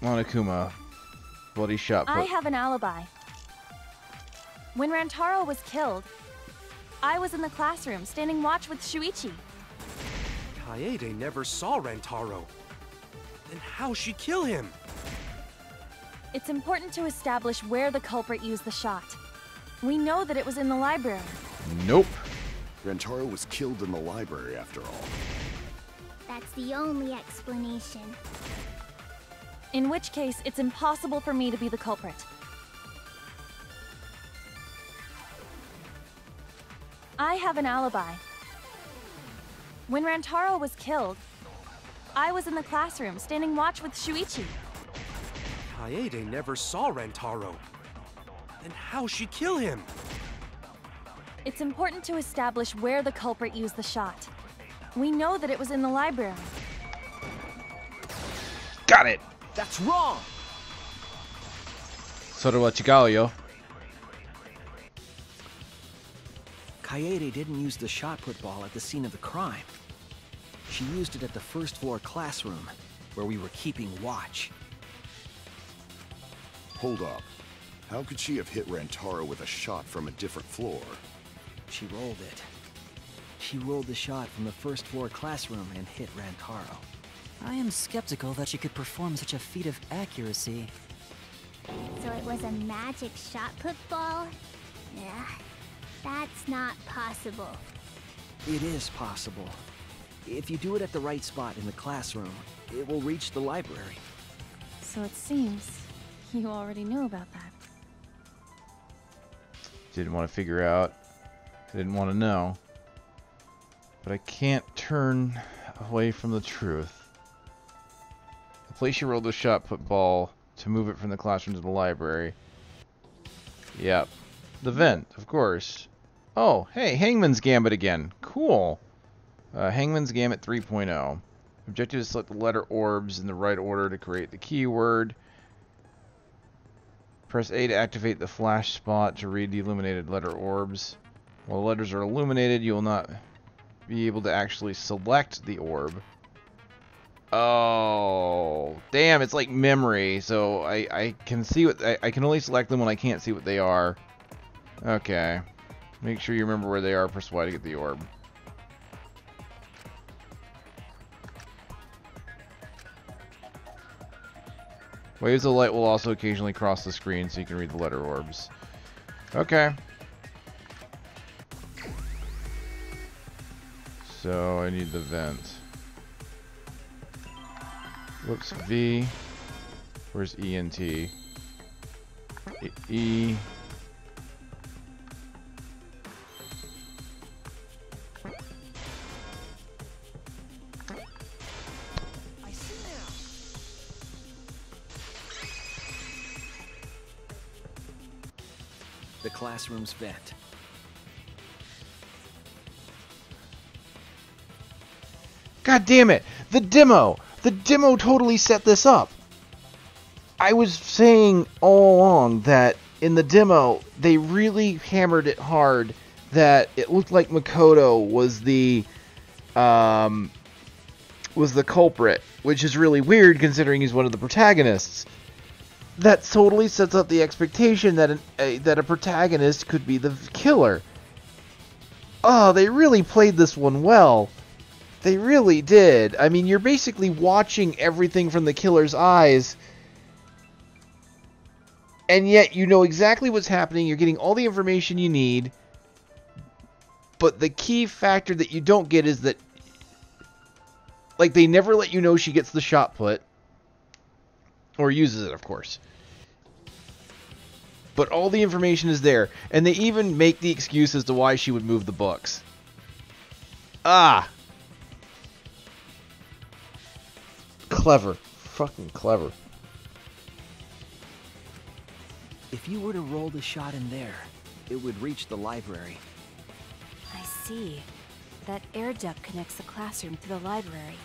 Monokuma, bloody shot put. I have an alibi. When Rantaro was killed, I was in the classroom standing watch with Shuichi. Kaede never saw Rantaro. Then how'd she kill him? It's important to establish where the culprit used the shot. We know that it was in the library. Nope. Rantaro was killed in the library after all. That's the only explanation. In which case, it's impossible for me to be the culprit. I have an alibi. When Rantaro was killed, I was in the classroom standing watch with Shuichi. Kaede never saw Rantaro. Then how'd she kill him? It's important to establish where the culprit used the shot. We know that it was in the library. Got it! That's wrong! Sora Chigayo. Kaede didn't use the shot put ball at the scene of the crime. She used it at the first floor classroom, where we were keeping watch. Hold up. How could she have hit Rantaro with a shot from a different floor? She rolled it. She rolled the shot from the first floor classroom and hit Rantaro. I am skeptical that she could perform such a feat of accuracy. So it was a magic shot put ball? Yeah, that's not possible. It is possible. If you do it at the right spot in the classroom, it will reach the library. So it seems you already knew about that. Didn't want to figure out. Didn't want to know. But I can't turn away from the truth. The place you rolled the shot put ball to move it from the classroom to the library. Yep. The vent, of course. Oh, hey, Hangman's Gambit again. Cool. Hangman's Gambit 3.0. Objective is to select the letter orbs in the right order to create the keyword. Press A to activate the flash spot to read the illuminated letter orbs. While the letters are illuminated, you will not be able to actually select the orb. Oh, damn, it's like memory, so I can see what I can only select them when I can't see what they are. Okay. Make sure you remember where they are, press Y to get the orb. Waves of light will also occasionally cross the screen so you can read the letter orbs. Okay. So I need the vent. Whoops, V. Where's E and T? E. The classroom's vent. God damn it! The demo! The demo totally set this up! I was saying all along that in the demo, they really hammered it hard that it looked like Makoto was the culprit, which is really weird considering he's one of the protagonists. That totally sets up the expectation that that a protagonist could be the killer. Oh, they really played this one well. They really did. I mean, you're basically watching everything from the killer's eyes, and yet you know exactly what's happening. You're getting all the information you need, but the key factor that you don't get is that, like, they never let you know she gets the shot put, or uses it, of course. but all the information is there, and they even make the excuse as to why she would move the books. Ah! Clever. Fucking clever. If you were to roll the shot in there, it would reach the library. I see. That air duct connects the classroom to the library.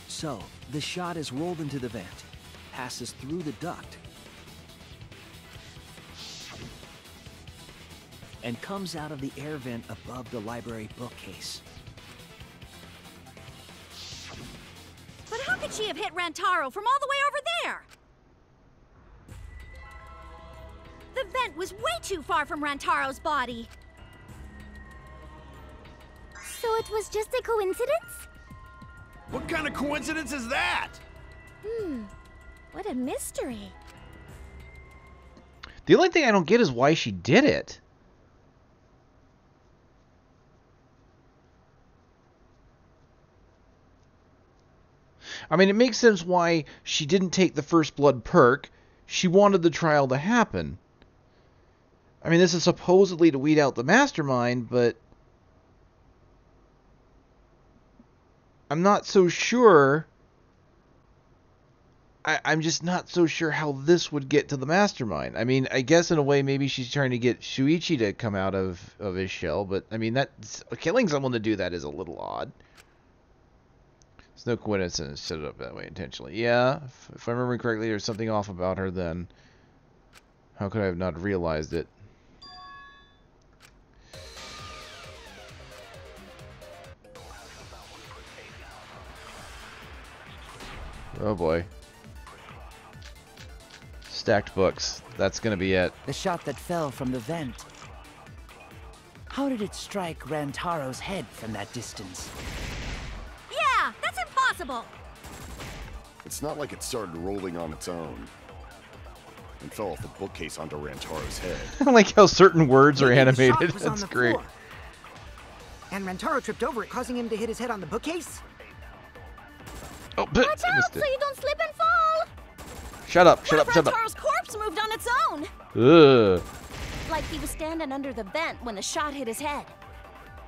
So, the shot is rolled into the vent, passes through the duct, and comes out of the air vent above the library bookcase. But how could she have hit Rantaro from all the way over there? The vent was way too far from Rantaro's body. So it was just a coincidence? What kind of coincidence is that? What a mystery. The only thing I don't get is why she did it. I mean, it makes sense why she didn't take the first blood perk. She wanted the trial to happen. I mean, this is supposedly to weed out the mastermind, but I'm not so sure. I'm just not so sure how this would get to the mastermind. I mean, I guess in a way maybe she's trying to get Shuichi to come out of his shell, but I mean, killing someone to do that is a little odd. It's no coincidence set it up that way intentionally. Yeah, if I remember correctly, there's something off about her then. How could I have not realized it? Oh boy. Stacked books. That's gonna be it. The shot that fell from the vent. How did it strike Rantaro's head from that distance? Yeah, that's impossible. It's not like it started rolling on its own and fell off the bookcase onto Rantaro's head. I like how certain words are Maybe the shot animated. was on That's the great. floor. And Rantaro tripped over it, causing him to hit his head on the bookcase? Oh, but Watch I out missed so it. you don't slip and fall. Shut up, shut up, shut up. Rantaro's corpse moved on its own. Ugh. Like he was standing under the vent when the shot hit his head.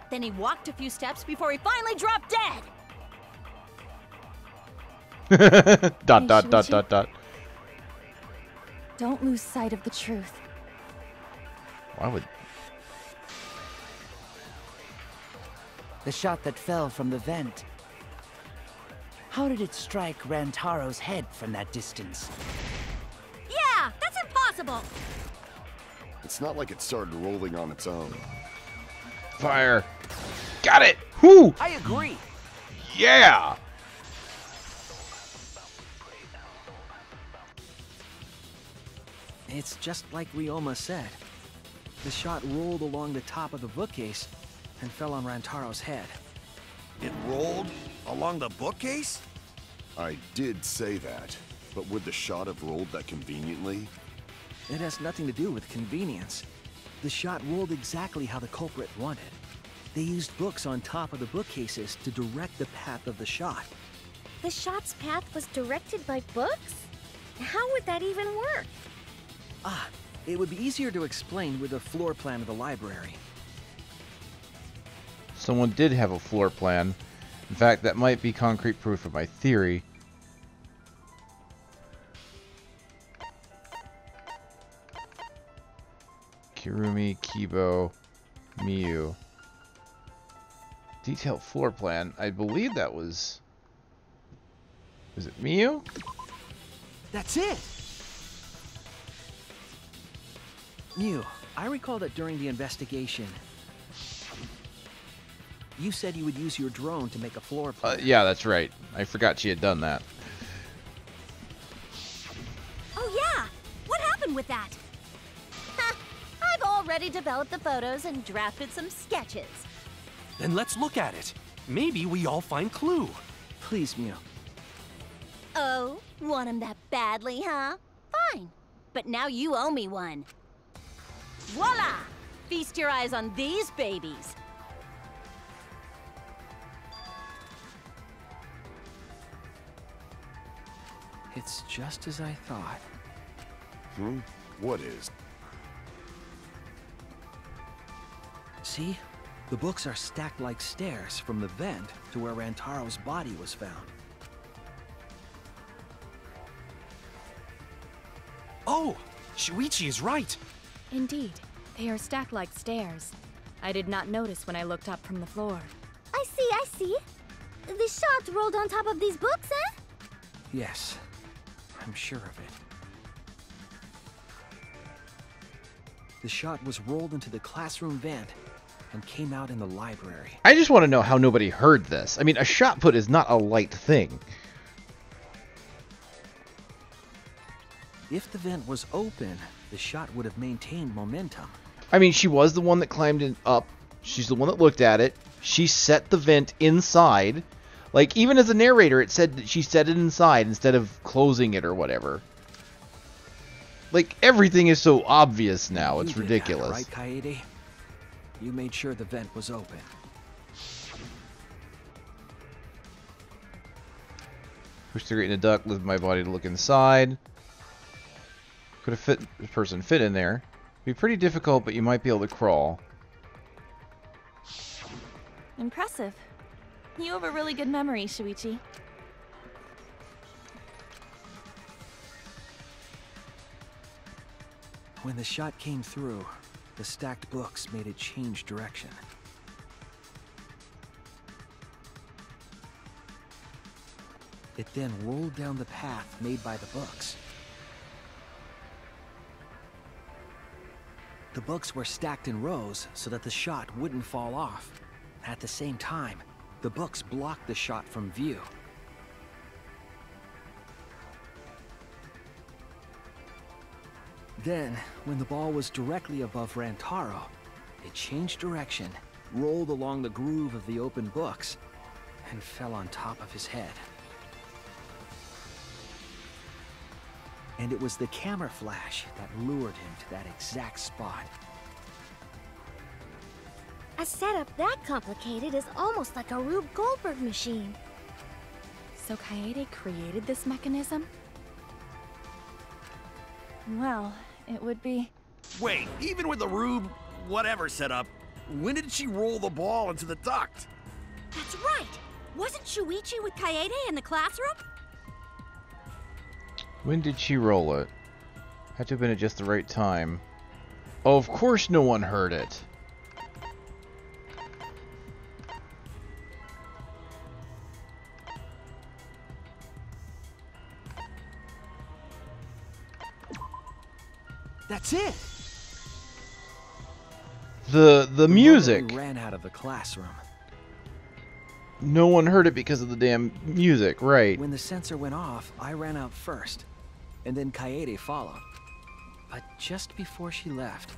Then he walked a few steps before he finally dropped dead. Dot, dot, dot, dot, dot. Don't lose sight of the truth. Why would... The shot that fell from the vent. How did it strike Rantaro's head from that distance? Yeah, that's impossible. It's not like it started rolling on its own. Fire. Got it. Whoo. I agree. Yeah. It's just like Ryoma said. The shot rolled along the top of the bookcase and fell on Rantaro's head. It rolled along the bookcase? I did say that, but would the shot have rolled that conveniently? It has nothing to do with convenience. The shot rolled exactly how the culprit wanted. They used books on top of the bookcases to direct the path of the shot. The shot's path was directed by books? How would that even work? Ah, it would be easier to explain with a floor plan of the library. Someone did have a floor plan. In fact, that might be concrete proof of my theory. Kirumi, Kibo, Miyu. Detailed floor plan. I believe that was... Was it Miyu? That's it! Mew, I recall that during the investigation, you said you would use your drone to make a floor plan. Yeah, that's right. I forgot she had done that. Oh yeah, what happened with that? I've already developed the photos and drafted some sketches. Then let's look at it. Maybe we all find clue. Please, Mew. Oh, want him that badly, huh? Fine, but now you owe me one. Voila! Feast your eyes on these babies. It's just as I thought. What is? See? The books are stacked like stairs from the vent to where Rantaro's body was found. Oh! Shuichi is right! Indeed, they are stacked like stairs. I did not notice when I looked up from the floor. I see. The shot rolled on top of these books, eh? Yes, I'm sure of it. The shot was rolled into the classroom vent and came out in the library. I just want to know how nobody heard this. I mean, a shot put is not a light thing. If the vent was open, the shot would have maintained momentum. I mean, she was the one that climbed in up. She's the one that looked at it. She set the vent inside. Like, even as a narrator, it said that she set it inside instead of closing it or whatever. Like, everything is so obvious now. It's ridiculous. Right, Kaede? You made sure the vent was open. Push the grate in the duct, lift my body to look inside. Could have a person fit in there. Be pretty difficult, but you might be able to crawl. Impressive. You have a really good memory, Shuichi. When the shot came through, the stacked books made it change direction. It then rolled down the path made by the books. The books were stacked in rows so that the shot wouldn't fall off. At the same time, the books blocked the shot from view. Then, when the ball was directly above Rantaro, it changed direction, rolled along the groove of the open books, and fell on top of his head. And it was the camera flash that lured him to that exact spot. A setup that complicated is almost like a Rube Goldberg machine. So Kaede created this mechanism? Well, it would be... Wait, even with the Rube whatever setup, when did she roll the ball into the duct? That's right! Wasn't Shuichi with Kaede in the classroom? When did she roll it? Had to have been at just the right time. Oh, of course no one heard it. That's it! The music. We ran out of the classroom. No one heard it because of the damn music, right? When the sensor went off, I ran out first, and then Kaede followed. But just before she left...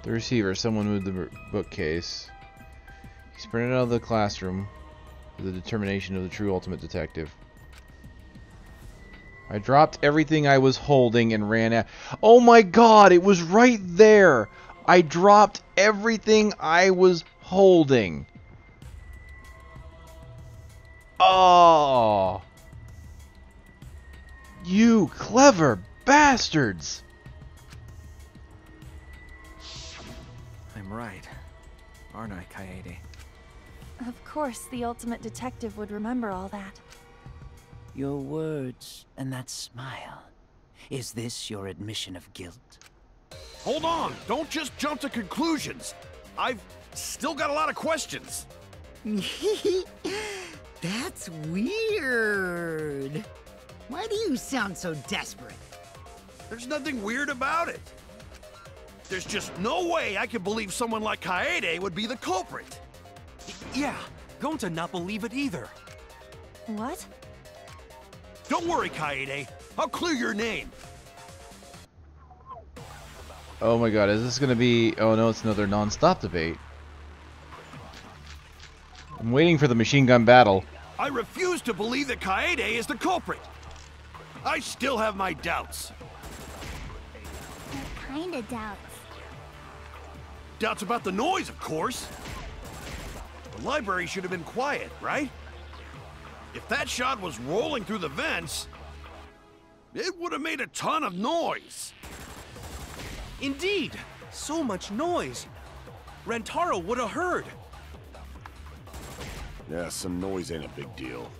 The receiver. Someone moved the bookcase. He sprinted out of the classroom with the determination of the true ultimate detective. I dropped everything I was holding and ran out. Oh my god, it was right there! I dropped everything I was holding. Oh! You clever bastards! I'm right, aren't I, Kaede? Of course, the ultimate detective would remember all that. Your words and that smile. Is this your admission of guilt? Hold on! Don't just jump to conclusions! I've still got a lot of questions! That's weird. Why do you sound so desperate? There's nothing weird about it. There's just no way I could believe someone like Kaede would be the culprit. Yeah, Gonta not believe it either. What? Don't worry, Kaede. I'll clear your name. Oh my god, is this gonna be... Oh no, it's another non-stop debate. I'm waiting for the machine gun battle. I refuse to believe that Kaede is the culprit. I still have my doubts. What kind of doubts? Doubts about the noise, of course. The library should have been quiet, right? If that shot was rolling through the vents, It would have made a ton of noise. Indeed, so much noise. Rentaro would have heard. Yeah, some noise ain't a big deal.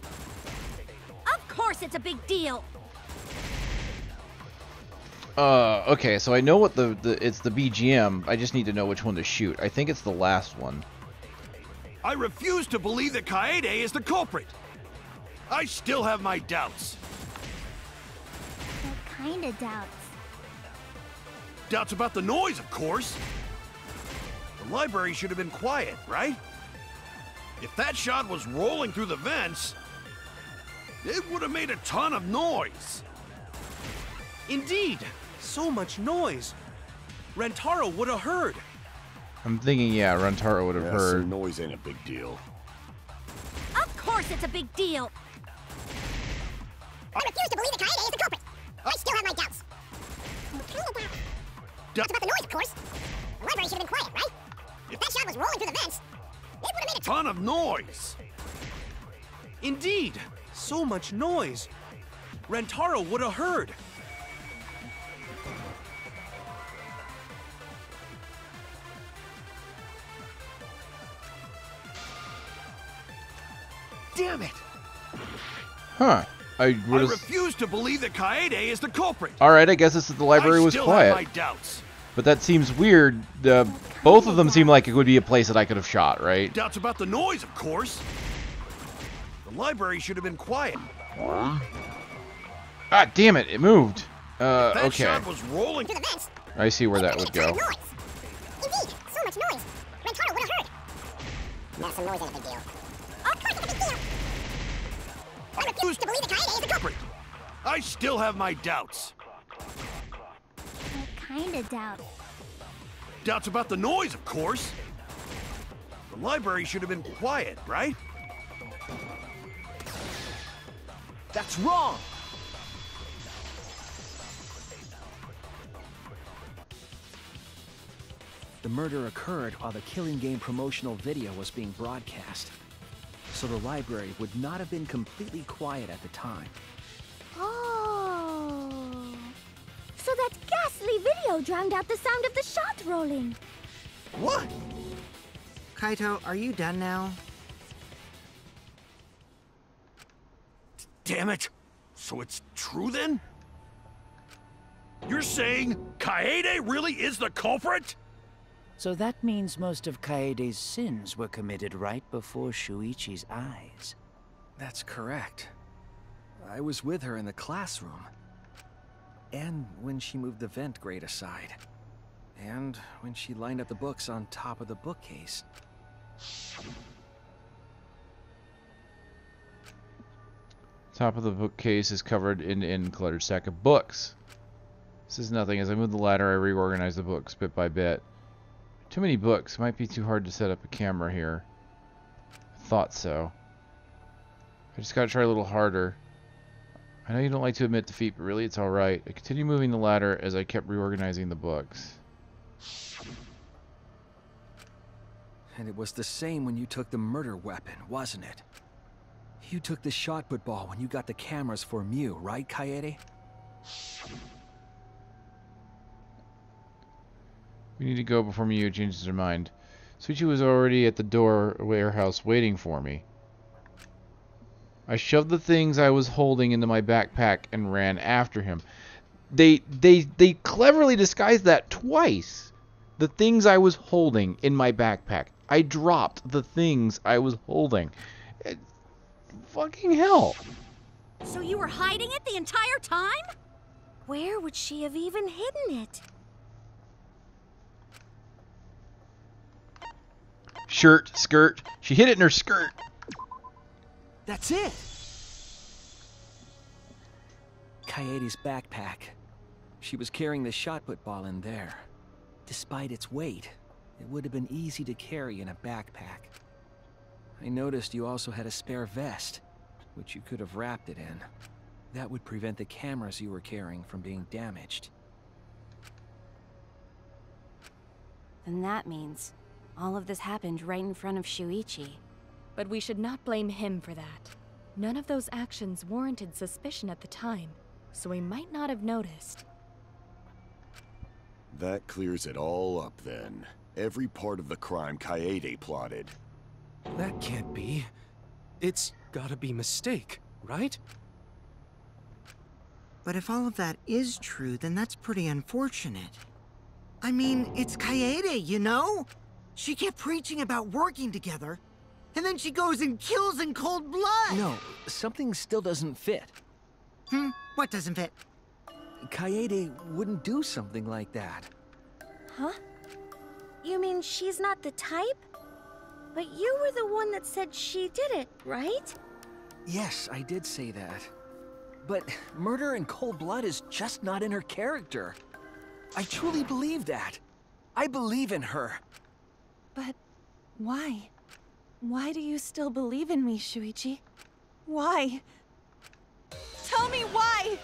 Of course it's a big deal. Okay, so I know what it's the BGM. I just need to know which one to shoot. I think it's the last one. I refuse to believe that Kaede is the culprit. I still have my doubts. What kind of doubts? Doubts about the noise, of course. The library should have been quiet, right? If that shot was rolling through the vents, it would have made a ton of noise. Indeed, so much noise. Rentaro would have heard. I'm thinking, yeah, Rentaro would have heard. Some noise ain't a big deal. Of course it's a big deal. I refuse to believe that Kaede is the culprit. I still have my doubts. What kind of doubts? Doubts about the noise, of course. The library should have been quiet, right? If that shot was rolling through the vents, it would have made a ton of noise. Indeed, so much noise. Rentaro would have heard. Damn it! Huh. I refuse to believe that Kaede is the culprit. Alright, I guess this is the library was quiet. Have my doubts. But that seems weird. Both of them seem like it would be a place that I could have shot, right? Doubts about the noise, of course. The library should have been quiet. Ah, damn it! It moved. That Okay. shot was rolling through the vents. I see where that would go. Indeed, so much noise. Rentaro would have heard. Now some noise ain't a big deal. Of course it's a big deal. I refuse to believe that Kaede is the culprit. I still have my doubts. What kind of doubts? Doubts about the noise, of course. The library should have been quiet, right? That's wrong! The murder occurred while the Killing Game promotional video was being broadcast. So the library would not have been completely quiet at the time. Oh. So that ghastly video drowned out the sound of the shot rolling. What? Kaito, are you done now? Damn it! So it's true then? You're saying Kaede really is the culprit? So that means most of Kaede's sins were committed right before Shuichi's eyes. That's correct. I was with her in the classroom. And when she moved the vent grate aside. And when she lined up the books on top of the bookcase. Top of the bookcase is covered in an cluttered stack of books. This is nothing. As I move the ladder, I reorganize the books bit by bit. Too many books. Might be too hard to set up a camera here. Thought so. I just gotta try a little harder. I know you don't like to admit defeat, but really it's alright. I continue moving the ladder as I kept reorganizing the books. And it was the same when you took the murder weapon, wasn't it? You took the shot put ball when you got the cameras for Mew, right, Kaede? We need to go before Miyu changes her mind. Suichi was already at the door warehouse waiting for me. I shoved the things I was holding into my backpack and ran after him. They cleverly disguised that twice. The things I was holding in my backpack. I dropped the things I was holding. Fucking hell. So you were hiding it the entire time? Where would she have even hidden it? Shirt, skirt. She hid it in her skirt. That's it! Kaede's backpack. She was carrying the shot put ball in there. Despite its weight, it would have been easy to carry in a backpack. I noticed you also had a spare vest, which you could have wrapped it in. That would prevent the cameras you were carrying from being damaged. Then that means all of this happened right in front of Shuichi. But we should not blame him for that. None of those actions warranted suspicion at the time, so he might not have noticed. That clears it all up then. Every part of the crime Kaede plotted. That can't be. It's gotta be mistake, right? But if all of that is true, then that's pretty unfortunate. I mean, it's Kaede, you know? She kept preaching about working together, and then she goes and kills in cold blood! No, something still doesn't fit. What doesn't fit? Kaede wouldn't do something like that. Huh? You mean she's not the type? But you were the one that said she did it, right? Yes, I did say that. But murder in cold blood is just not in her character. I truly believe that. I believe in her. But why? Why do you still believe in me, Shuichi? Why? Tell me why!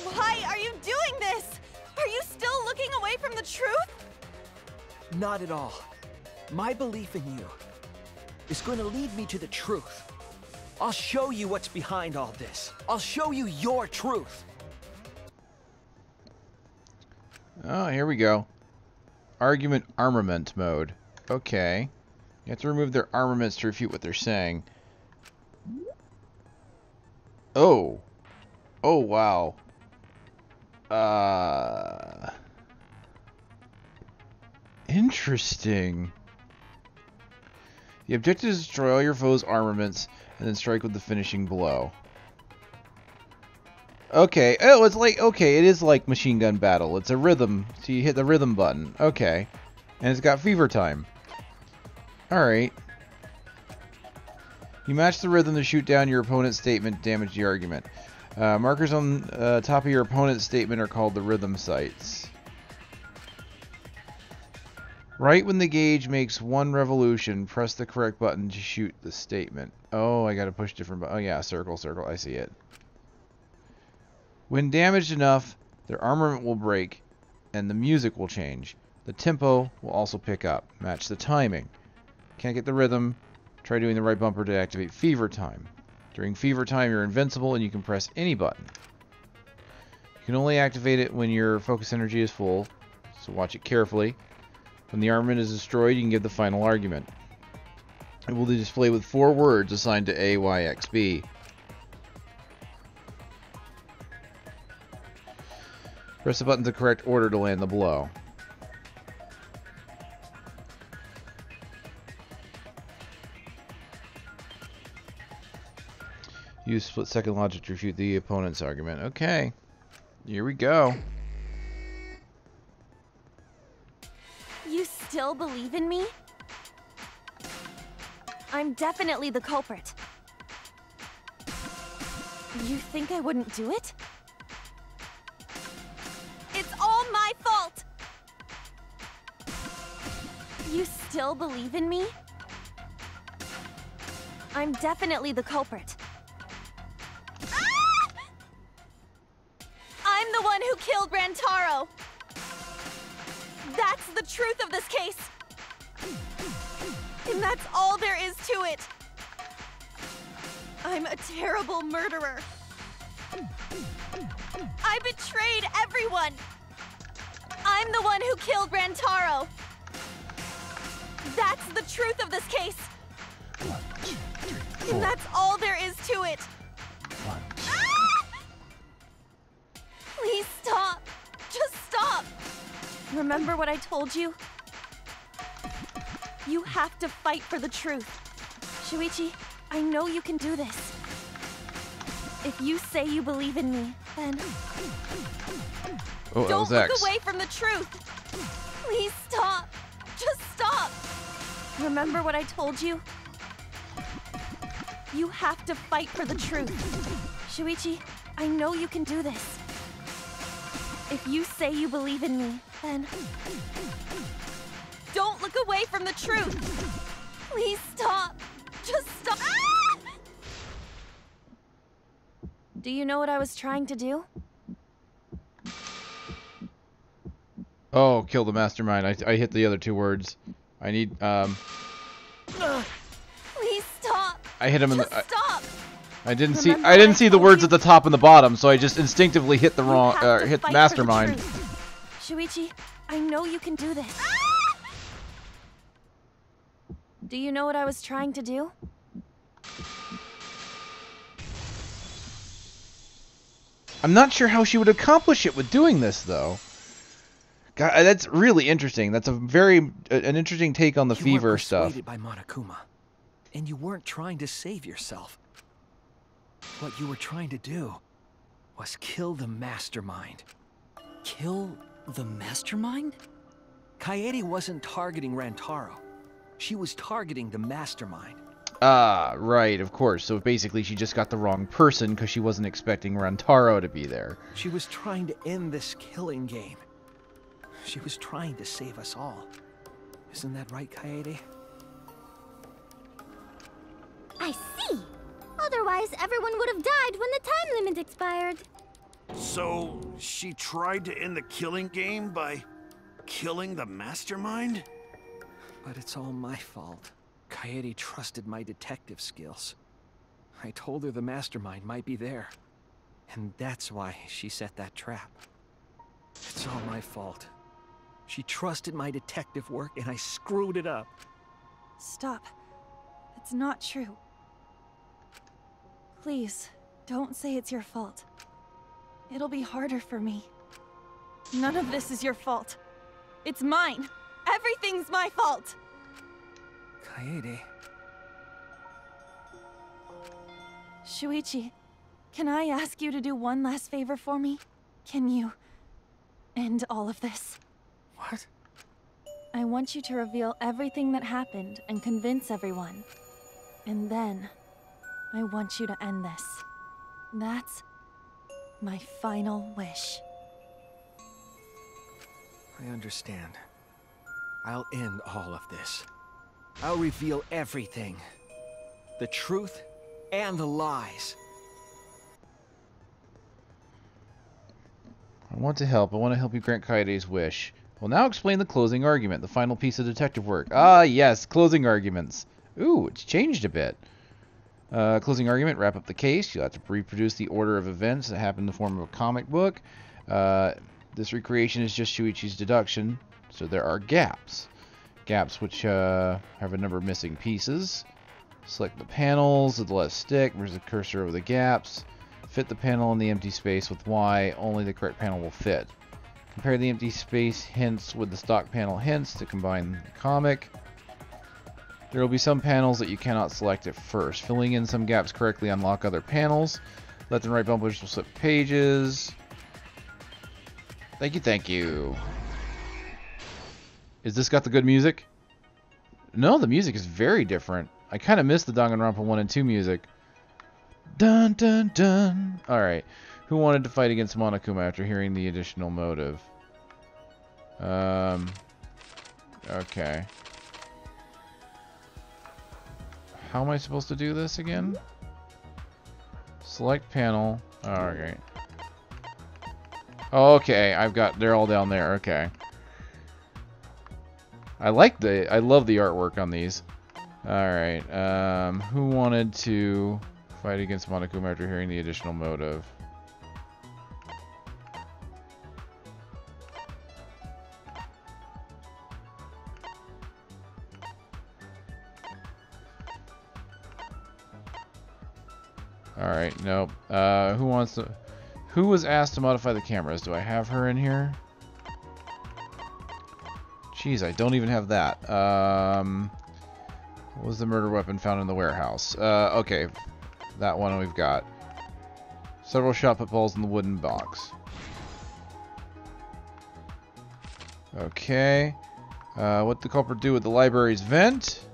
Why are you doing this? Are you still looking away from the truth? Not at all. My belief in you is going to lead me to the truth. I'll show you what's behind all this. I'll show you your truth. Oh, here we go. Argument armament mode. Okay. You have to remove their armaments to refute what they're saying. Oh. Oh, wow. Interesting. The objective is to destroy all your foes' armaments and then strike with the finishing blow. Okay. Oh, it's like, okay, it is like machine gun battle. It's a rhythm. So you hit the rhythm button. Okay. And it's got fever time. Alright. You match the rhythm to shoot down your opponent's statement, damage the argument. Markers on top of your opponent's statement are called the rhythm sites. Right when the gauge makes one revolution, press the correct button to shoot the statement. Oh, I gotta push different buttons. Oh yeah, circle, circle, I see it. When damaged enough, their armament will break, and the music will change. The tempo will also pick up. Match the timing. Can't get the rhythm, try doing the right bumper to activate fever time. During fever time, you're invincible and you can press any button. You can only activate it when your focus energy is full, so watch it carefully. When the armament is destroyed, you can give the final argument. It will display with 4 words assigned to A, Y, X, B. Press the button in the correct order to land the blow. Use split-second logic to refute the opponent's argument. Okay. Here we go. You still believe in me? I'm definitely the culprit. You think I wouldn't do it? It's all my fault! You still believe in me? I'm definitely the culprit. Ah! I'm the one who killed Rantaro! That's the truth of this case! And that's all there is to it! I'm a terrible murderer. I betrayed everyone! I'm the one who killed Rantaro! That's the truth of this case! And that's all there is to it! Ah! Please stop! Just stop! Remember what I told you? You have to fight for the truth. Shuichi, I know you can do this. If you say you believe in me, then... Oh, don't look away from the truth! Please stop! Just stop! Remember what I told you? You have to fight for the truth. Shuichi, I know you can do this. If you say you believe in me, then... don't look away from the truth! Please stop! Just stop! Ah! Do you know what I was trying to do? Oh, kill the mastermind. I hit the other 2 words. I need, Please stop! I hit him in Just the... stop! I didn't see the words at the top and the bottom, so I just instinctively hit the wrong hit mastermind. Shuichi, I know you can do this. Do you know what I was trying to do? I'm not sure how she would accomplish it with doing this, though. God, that's really interesting. That's an interesting take on the fever stuff. You weren't persuaded by Monokuma, and you weren't trying to save yourself. What you were trying to do was kill the mastermind. Kill the mastermind? Kaede wasn't targeting Rantaro. She was targeting the mastermind. Ah, right, of course. So basically she just got the wrong person because she wasn't expecting Rantaro to be there. She was trying to end this killing game. She was trying to save us all. Isn't that right, Kaede? I see. Otherwise, everyone would have died when the time limit expired. So, she tried to end the killing game by killing the mastermind? But it's all my fault. Kaede trusted my detective skills. I told her the mastermind might be there. And that's why she set that trap. It's all my fault. She trusted my detective work and I screwed it up. Stop. That's not true. Please, don't say it's your fault. It'll be harder for me. None of this is your fault. It's mine. Everything's my fault. Kaede. Shuichi, can I ask you to do one last favor for me? Can you end all of this? What? I want you to reveal everything that happened and convince everyone. And then, I want you to end this. That's my final wish. I understand. I'll end all of this. I'll reveal everything. The truth and the lies. I want to help. I want to help you grant Kaede's wish. Well, now explain the closing argument, the final piece of detective work. Ah, yes, closing arguments. Ooh, it's changed a bit. Closing argument, wrap up the case. You'll have to reproduce the order of events that happen in the form of a comic book. This recreation is just Shuichi's deduction, so there are gaps. Gaps which have a number of missing pieces. Select the panels with the left stick, move the cursor over the gaps. Fit the panel in the empty space with Y, only the correct panel will fit. Compare the empty space hints with the stock panel hints to combine the comic. There will be some panels that you cannot select at first. Filling in some gaps correctly unlock other panels. Left and right bumpers will flip pages. Thank you, thank you. Is this got the good music? No, the music is very different. I kind of missed the Danganronpa 1 and 2 music. Dun dun dun. Alright. Who wanted to fight against Monokuma after hearing the additional motive? Okay. How am I supposed to do this again? Select panel. Okay. Okay, they're all down there. Okay. I love the artwork on these. Alright, who wanted to fight against Monokuma after hearing the additional motive? Alright, nope. Who was asked to modify the cameras? Do I have her in here? Jeez, I don't even have that. What was the murder weapon found in the warehouse? Okay. That one we've got. Several shot put balls in the wooden box. Okay. What did the culprit do with the library's vent?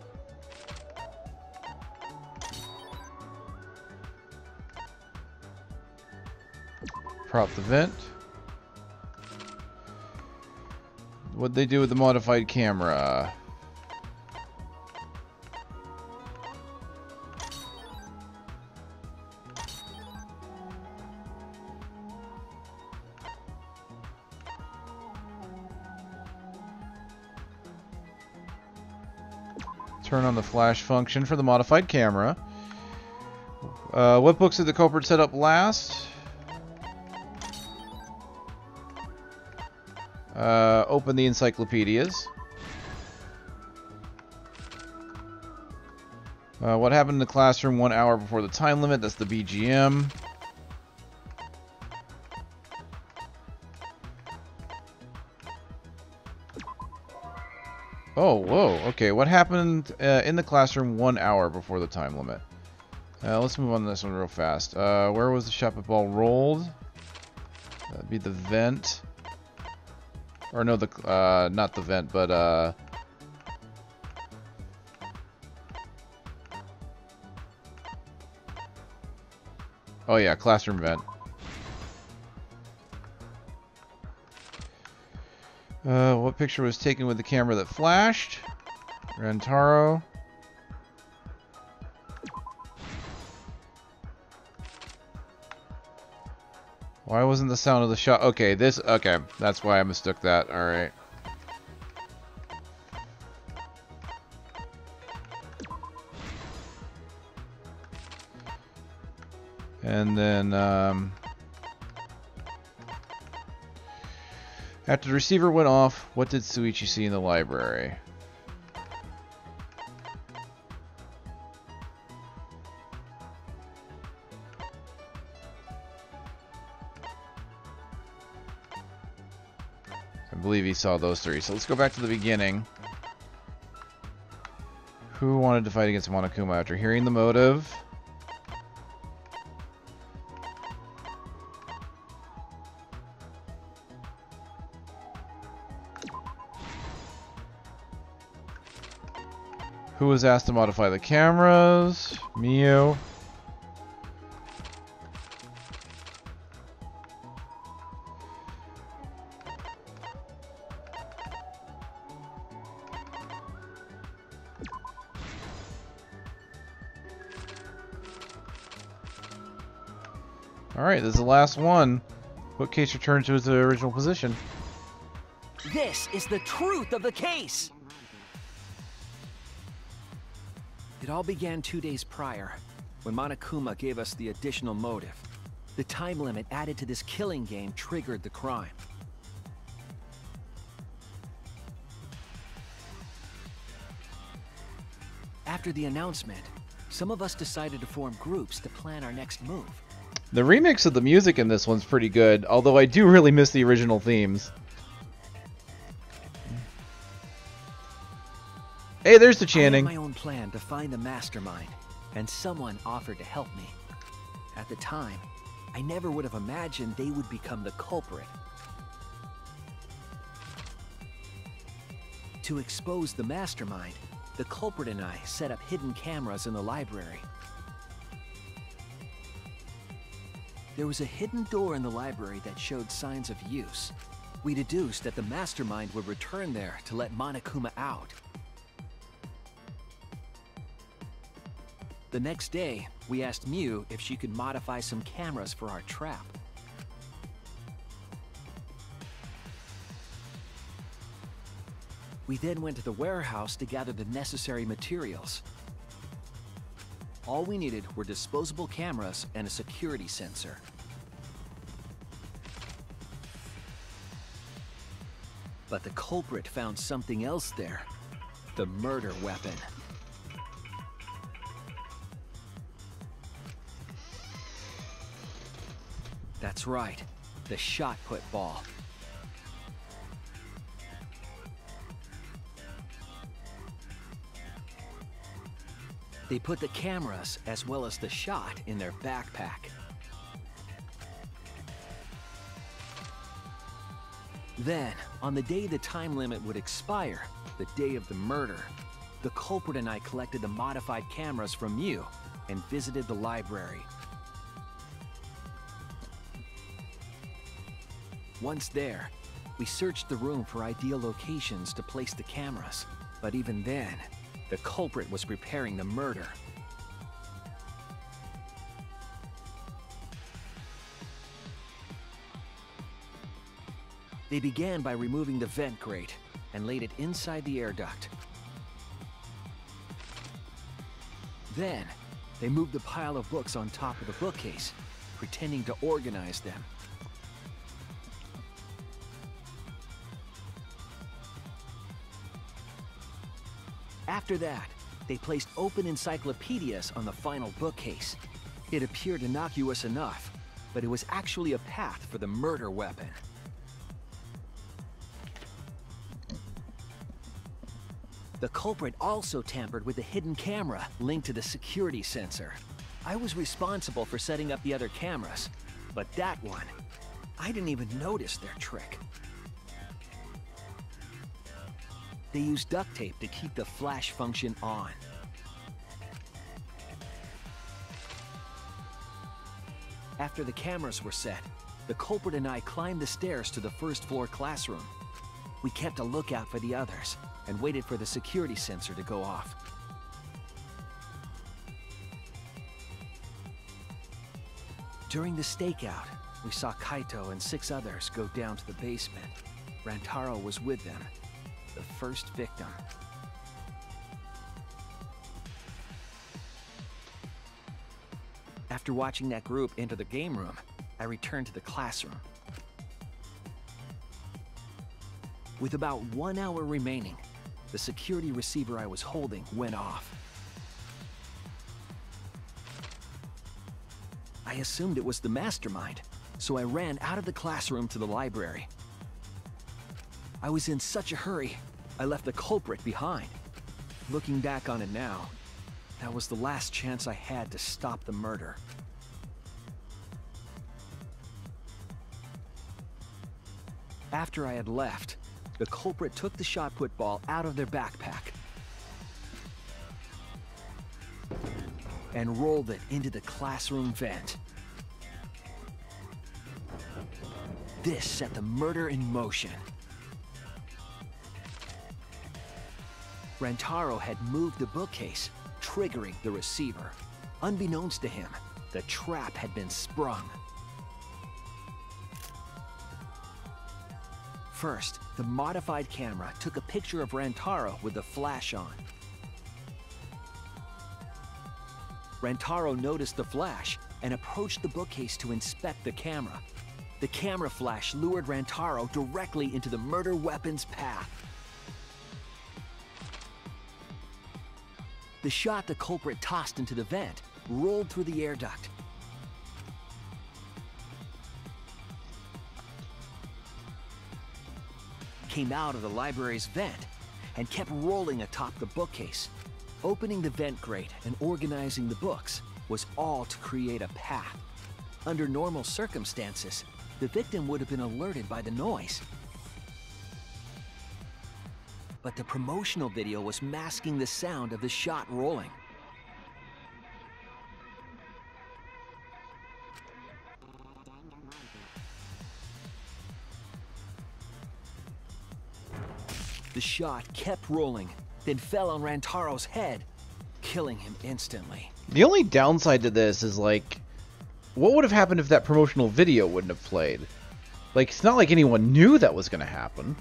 Prop the vent. What'd they do with the modified camera? Turn on the flash function for the modified camera. What books did the culprit set up last? Open the encyclopedias. What happened in the classroom 1 hour before the time limit? That's the BGM. Oh, whoa. Okay, what happened in the classroom 1 hour before the time limit? Let's move on to this one real fast. Where was the shot put ball rolled? That'd be the vent. Or no, the not the vent, but oh yeah, classroom vent. What picture was taken with the camera that flashed? Rentaro. Why wasn't the sound of the shot? Okay, okay, that's why I mistook that. Alright. And then, after the receiver went off, what did Shuichi see in the library? I believe he saw those three. So let's go back to the beginning. Who wanted to fight against Monokuma after hearing the motive? Who was asked to modify the cameras? Miu. Alright, this is the last one. Bookcase returned to its original position. This is the truth of the case! It all began 2 days prior, when Monokuma gave us the additional motive. The time limit added to this killing game triggered the crime. After the announcement, some of us decided to form groups to plan our next move. The remix of the music in this one's pretty good, although I do really miss the original themes. Hey, there's the chanting. I had my own plan to find the mastermind, and someone offered to help me. At the time, I never would have imagined they would become the culprit. To expose the mastermind, the culprit and I set up hidden cameras in the library. There was a hidden door in the library that showed signs of use. We deduced that the mastermind would return there to let Monokuma out. The next day, we asked Miu if she could modify some cameras for our trap. We then went to the warehouse to gather the necessary materials. All we needed were disposable cameras and a security sensor. But the culprit found something else there. The murder weapon. That's right, the shot put ball. They put the cameras as well as the shot in their backpack. Then, on the day the time limit would expire, the day of the murder, the culprit and I collected the modified cameras from Miu and visited the library. Once there, we searched the room for ideal locations to place the cameras, but even then, the culprit was preparing the murder. They began by removing the vent grate and laid it inside the air duct. Then, They moved the pile of books on top of the bookcase, pretending to organize them. After that, they placed open encyclopedias on the final bookcase. It appeared innocuous enough, but it was actually a path for the murder weapon. The culprit also tampered with the hidden camera linked to the security sensor. I was responsible for setting up the other cameras, but that one, I didn't even notice their trick. They used duct tape to keep the flash function on. After the cameras were set, the culprit and I climbed the stairs to the first floor classroom. We kept a lookout for the others and waited for the security sensor to go off. During the stakeout, we saw Kaito and 6 others go down to the basement. Rantaro was with them, the first victim. After watching that group enter the game room, I returned to the classroom. With about 1 hour remaining, the security receiver I was holding went off. I assumed it was the mastermind, so I ran out of the classroom to the library. I was in such a hurry, I left the culprit behind. Looking back on it now, that was the last chance I had to stop the murder. After I had left, the culprit took the shot put ball out of their backpack and rolled it into the classroom vent. This set the murder in motion. Rantaro had moved the bookcase, triggering the receiver. Unbeknownst to him, the trap had been sprung. First, the modified camera took a picture of Rantaro with the flash on. Rantaro noticed the flash and approached the bookcase to inspect the camera. The camera flash lured Rantaro directly into the murder weapon's path. The shot the culprit tossed into the vent rolled through the air duct. Came out of the library's vent and kept rolling atop the bookcase. Opening the vent grate and organizing the books was all to create a path. Under normal circumstances, the victim would have been alerted by the noise. But the promotional video was masking the sound of the shot rolling. The shot kept rolling, then fell on Rantaro's head, killing him instantly. The only downside to this is, like, what would have happened if that promotional video wouldn't have played? Like, it's not like anyone knew that was going to happen.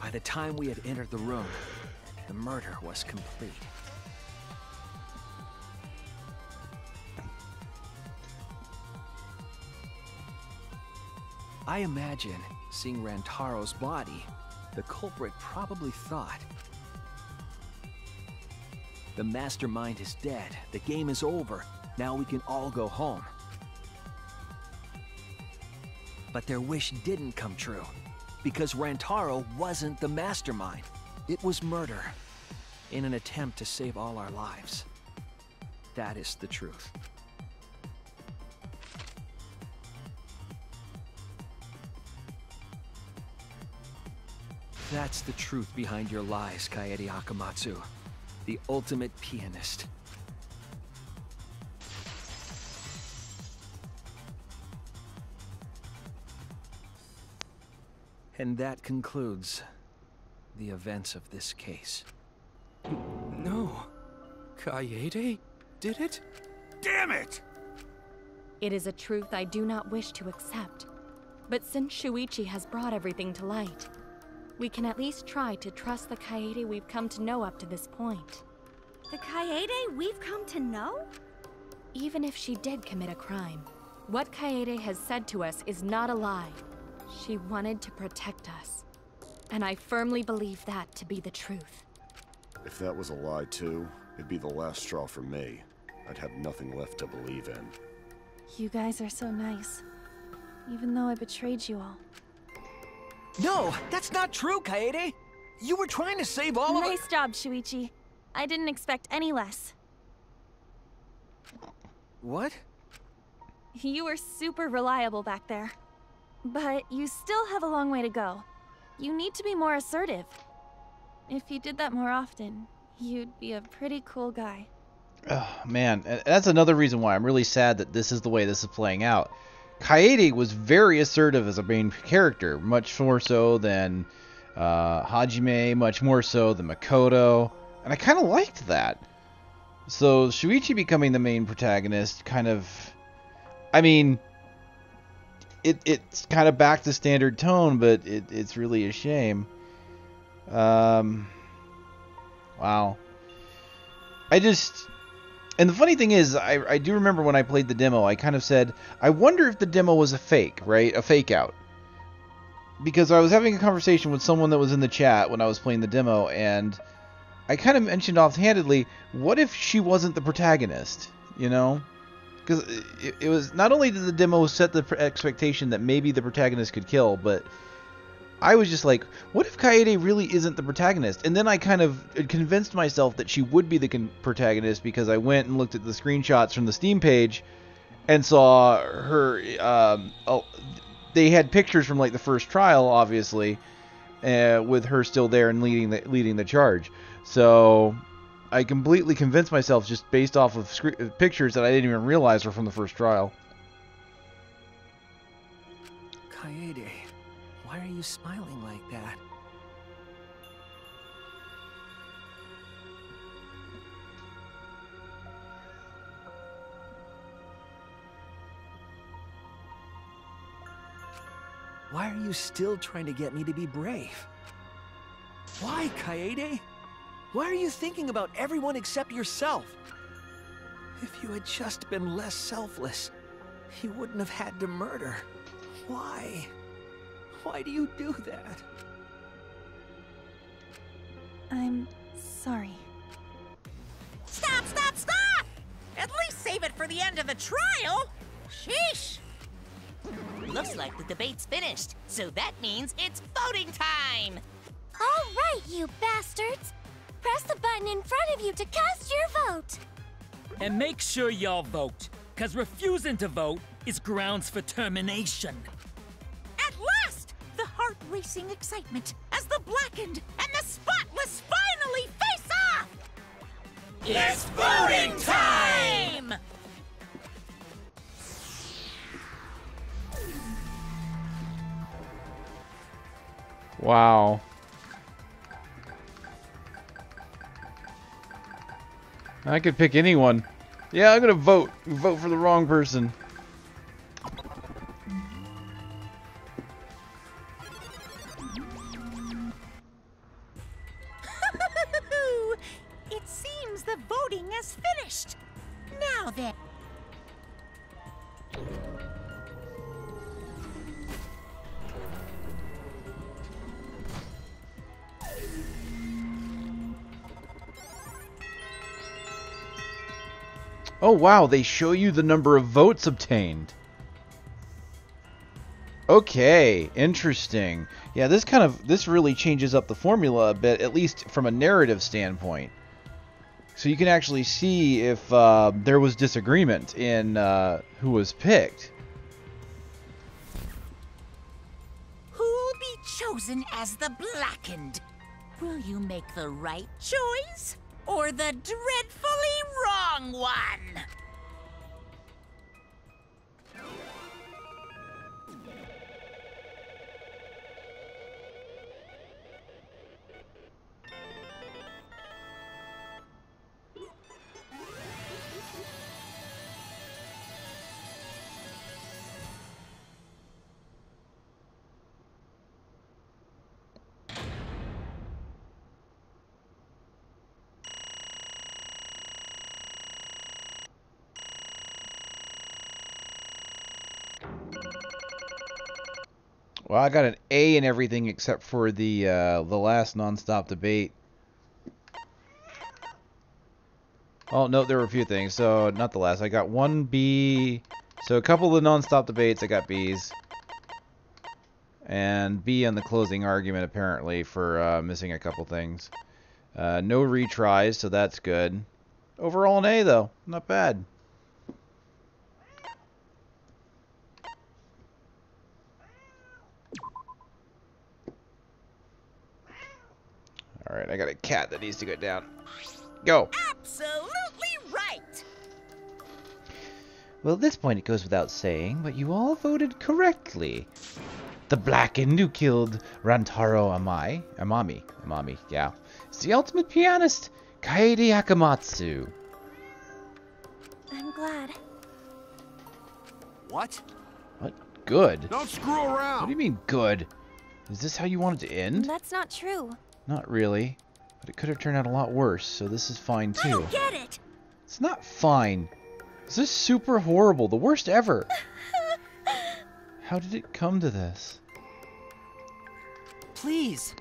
By the time we had entered the room, the murder was complete. I imagine, seeing Rantaro's body, the culprit probably thought, the mastermind is dead, the game is over, now we can all go home. But their wish didn't come true, because Rantaro wasn't the mastermind. It was murder, in an attempt to save all our lives. That is the truth. That's the truth behind your lies, Kaede Akamatsu. The ultimate pianist. And that concludes the events of this case. No. Kaede did it? Damn it! It is a truth I do not wish to accept. But since Shuichi has brought everything to light, we can at least try to trust the Kaede we've come to know up to this point. The Kaede we've come to know? Even if she did commit a crime, what Kaede has said to us is not a lie. She wanted to protect us. And I firmly believe that to be the truth. If that was a lie too, it'd be the last straw for me. I'd have nothing left to believe in. You guys are so nice. Even though I betrayed you all. No, that's not true, Kaede! You were trying to save all of us. Nice job, Shuichi. I didn't expect any less. What? You were super reliable back there. But you still have a long way to go. You need to be more assertive. If you did that more often, you'd be a pretty cool guy. Oh, man, that's another reason why I'm really sad that this is the way this is playing out. Kaede was very assertive as a main character, much more so than Hajime, much more so than Makoto, and I kind of liked that. So Shuichi becoming the main protagonist kind of, I mean, it's kind of back to standard tone, but it's really a shame. Wow. And the funny thing is, I do remember when I played the demo, I kind of said, I wonder if the demo was a fake, right? A fake out. Because I was having a conversation with someone that was in the chat when I was playing the demo, and I kind of mentioned offhandedly, what if she wasn't the protagonist, you know? Because it was, not only did the demo set the expectation that maybe the protagonist could kill, but I was just like, what if Kaede really isn't the protagonist? And then I kind of convinced myself that she would be the protagonist because I went and looked at the screenshots from the Steam page and saw her, they had pictures from like the first trial, obviously, with her still there and leading the charge. So I completely convinced myself just based off of pictures that I didn't even realize were from the first trial. Kaede, why are you smiling like that? Why are you still trying to get me to be brave? Why, Kaede? Why are you thinking about everyone except yourself? If you had just been less selfless, you wouldn't have had to murder. Why? Why do you do that? I'm sorry. Stop, stop, stop! At least save it for the end of the trial. Sheesh. Looks like the debate's finished, so that means it's voting time! All right, you bastards! Press the button in front of you to cast your vote! And make sure y'all vote, cause refusing to vote is grounds for termination. At last! The heart-racing excitement as the Blackened and the Spotless finally face off! It's voting time! Wow. I could pick anyone. Yeah, I'm gonna vote. Vote for the wrong person. It seems the voting is finished. Now then. Oh wow, they show you the number of votes obtained. Okay, interesting. Yeah, this really changes up the formula a bit, at least from a narrative standpoint. So you can actually see if there was disagreement in who was picked. Who'll be chosen as the Blackened? Will you make the right choice? Or the dreadfully wrong one? Well, I got an A in everything except for the last non-stop debate. Oh, no, there were a few things. So, not the last. I got 1 B. So, a couple of the non-stop debates, I got B's. And B on the closing argument, apparently, for missing a couple things. No retries, so that's good. Overall an A, though. Not bad. Alright, I got a cat that needs to go down. Go! Absolutely right! Well, at this point it goes without saying, but you all voted correctly. The Blackened who killed Rantaro Amami, yeah. It's the ultimate pianist, Kaede Akamatsu. I'm glad. What? What? Good? Don't screw around! What do you mean, good? Is this how you want it to end? That's not true. Not really. But it could have turned out a lot worse, so this is fine too. I don't get it! It's not fine. This is super horrible. The worst ever. How did it come to this? Please.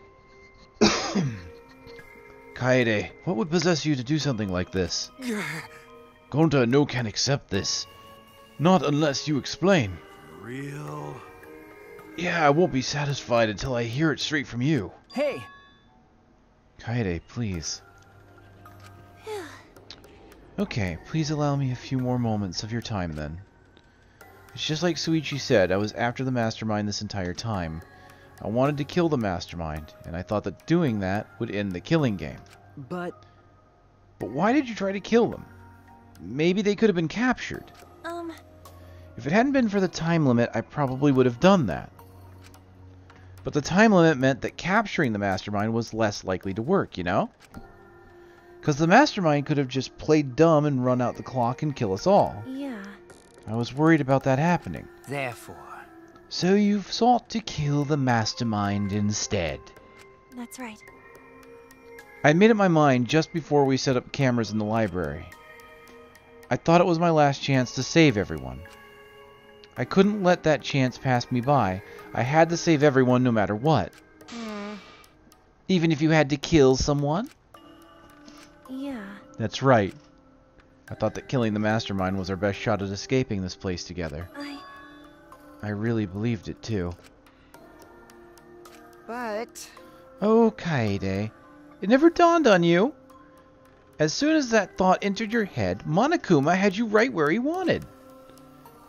Kaede, what would possess you to do something like this? Gonta no can accept this. Not unless you explain. Real? Yeah, I won't be satisfied until I hear it straight from you. Hey! Kaede, please. Okay, please allow me a few more moments of your time then. It's just like Shuichi said, I was after the mastermind this entire time. I wanted to kill the mastermind, and I thought that doing that would end the killing game. But why did you try to kill them? Maybe they could have been captured. If it hadn't been for the time limit, I probably would have done that. But the time limit meant that capturing the mastermind was less likely to work, you know? Because the mastermind could have just played dumb and run out the clock and kill us all. Yeah. I was worried about that happening. Therefore. So you've sought to kill the mastermind instead. That's right. I made up my mind just before we set up cameras in the library. I thought it was my last chance to save everyone. I couldn't let that chance pass me by. I had to save everyone no matter what. Even if you had to kill someone? Yeah. That's right. I thought that killing the mastermind was our best shot at escaping this place together. I really believed it too. But... Oh, Kaede. It never dawned on you. As soon as that thought entered your head, Monokuma had you right where he wanted.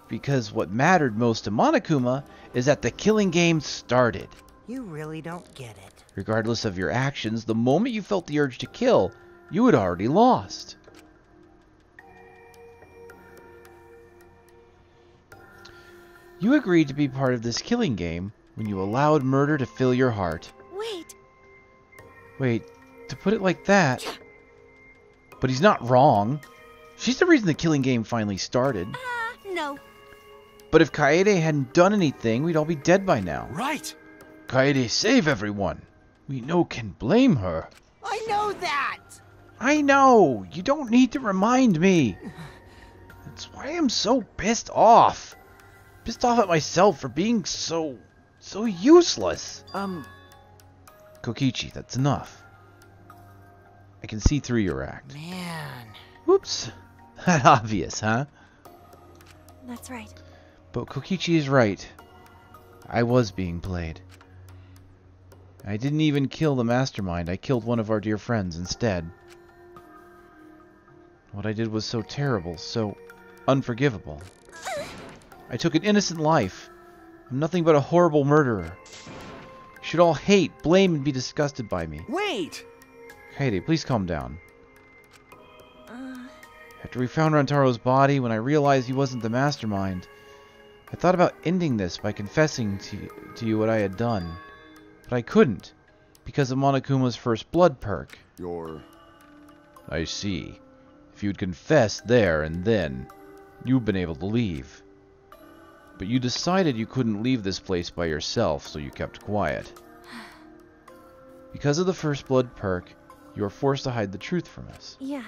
Because what mattered most to Monokuma is that the killing game started. You really don't get it. Regardless of your actions, the moment you felt the urge to kill, you had already lost. You agreed to be part of this killing game when you allowed murder to fill your heart. Wait, to put it like that... But he's not wrong. She's the reason the killing game finally started. No. But if Kaede hadn't done anything, we'd all be dead by now. Right. Kaede, save everyone. We no can blame her. I know that! I know! You don't need to remind me. That's why I'm so pissed off. Pissed off at myself for being so useless. Kokichi, that's enough. I can see through your act. Man. Whoops. That obvious, huh? That's right. But Kokichi is right. I was being played. I didn't even kill the mastermind. I killed one of our dear friends instead. What I did was so terrible, so unforgivable. I took an innocent life. I'm nothing but a horrible murderer. You should all hate, blame, and be disgusted by me. Wait! Kaede, please calm down. After we found Rantaro's body, when I realized he wasn't the mastermind, I thought about ending this by confessing to you what I had done. But I couldn't, because of Monokuma's first blood perk. I see. If you'd confessed there and then, you'd been able to leave. But you decided you couldn't leave this place by yourself, so you kept quiet. Because of the first blood perk, you were forced to hide the truth from us. Yeah.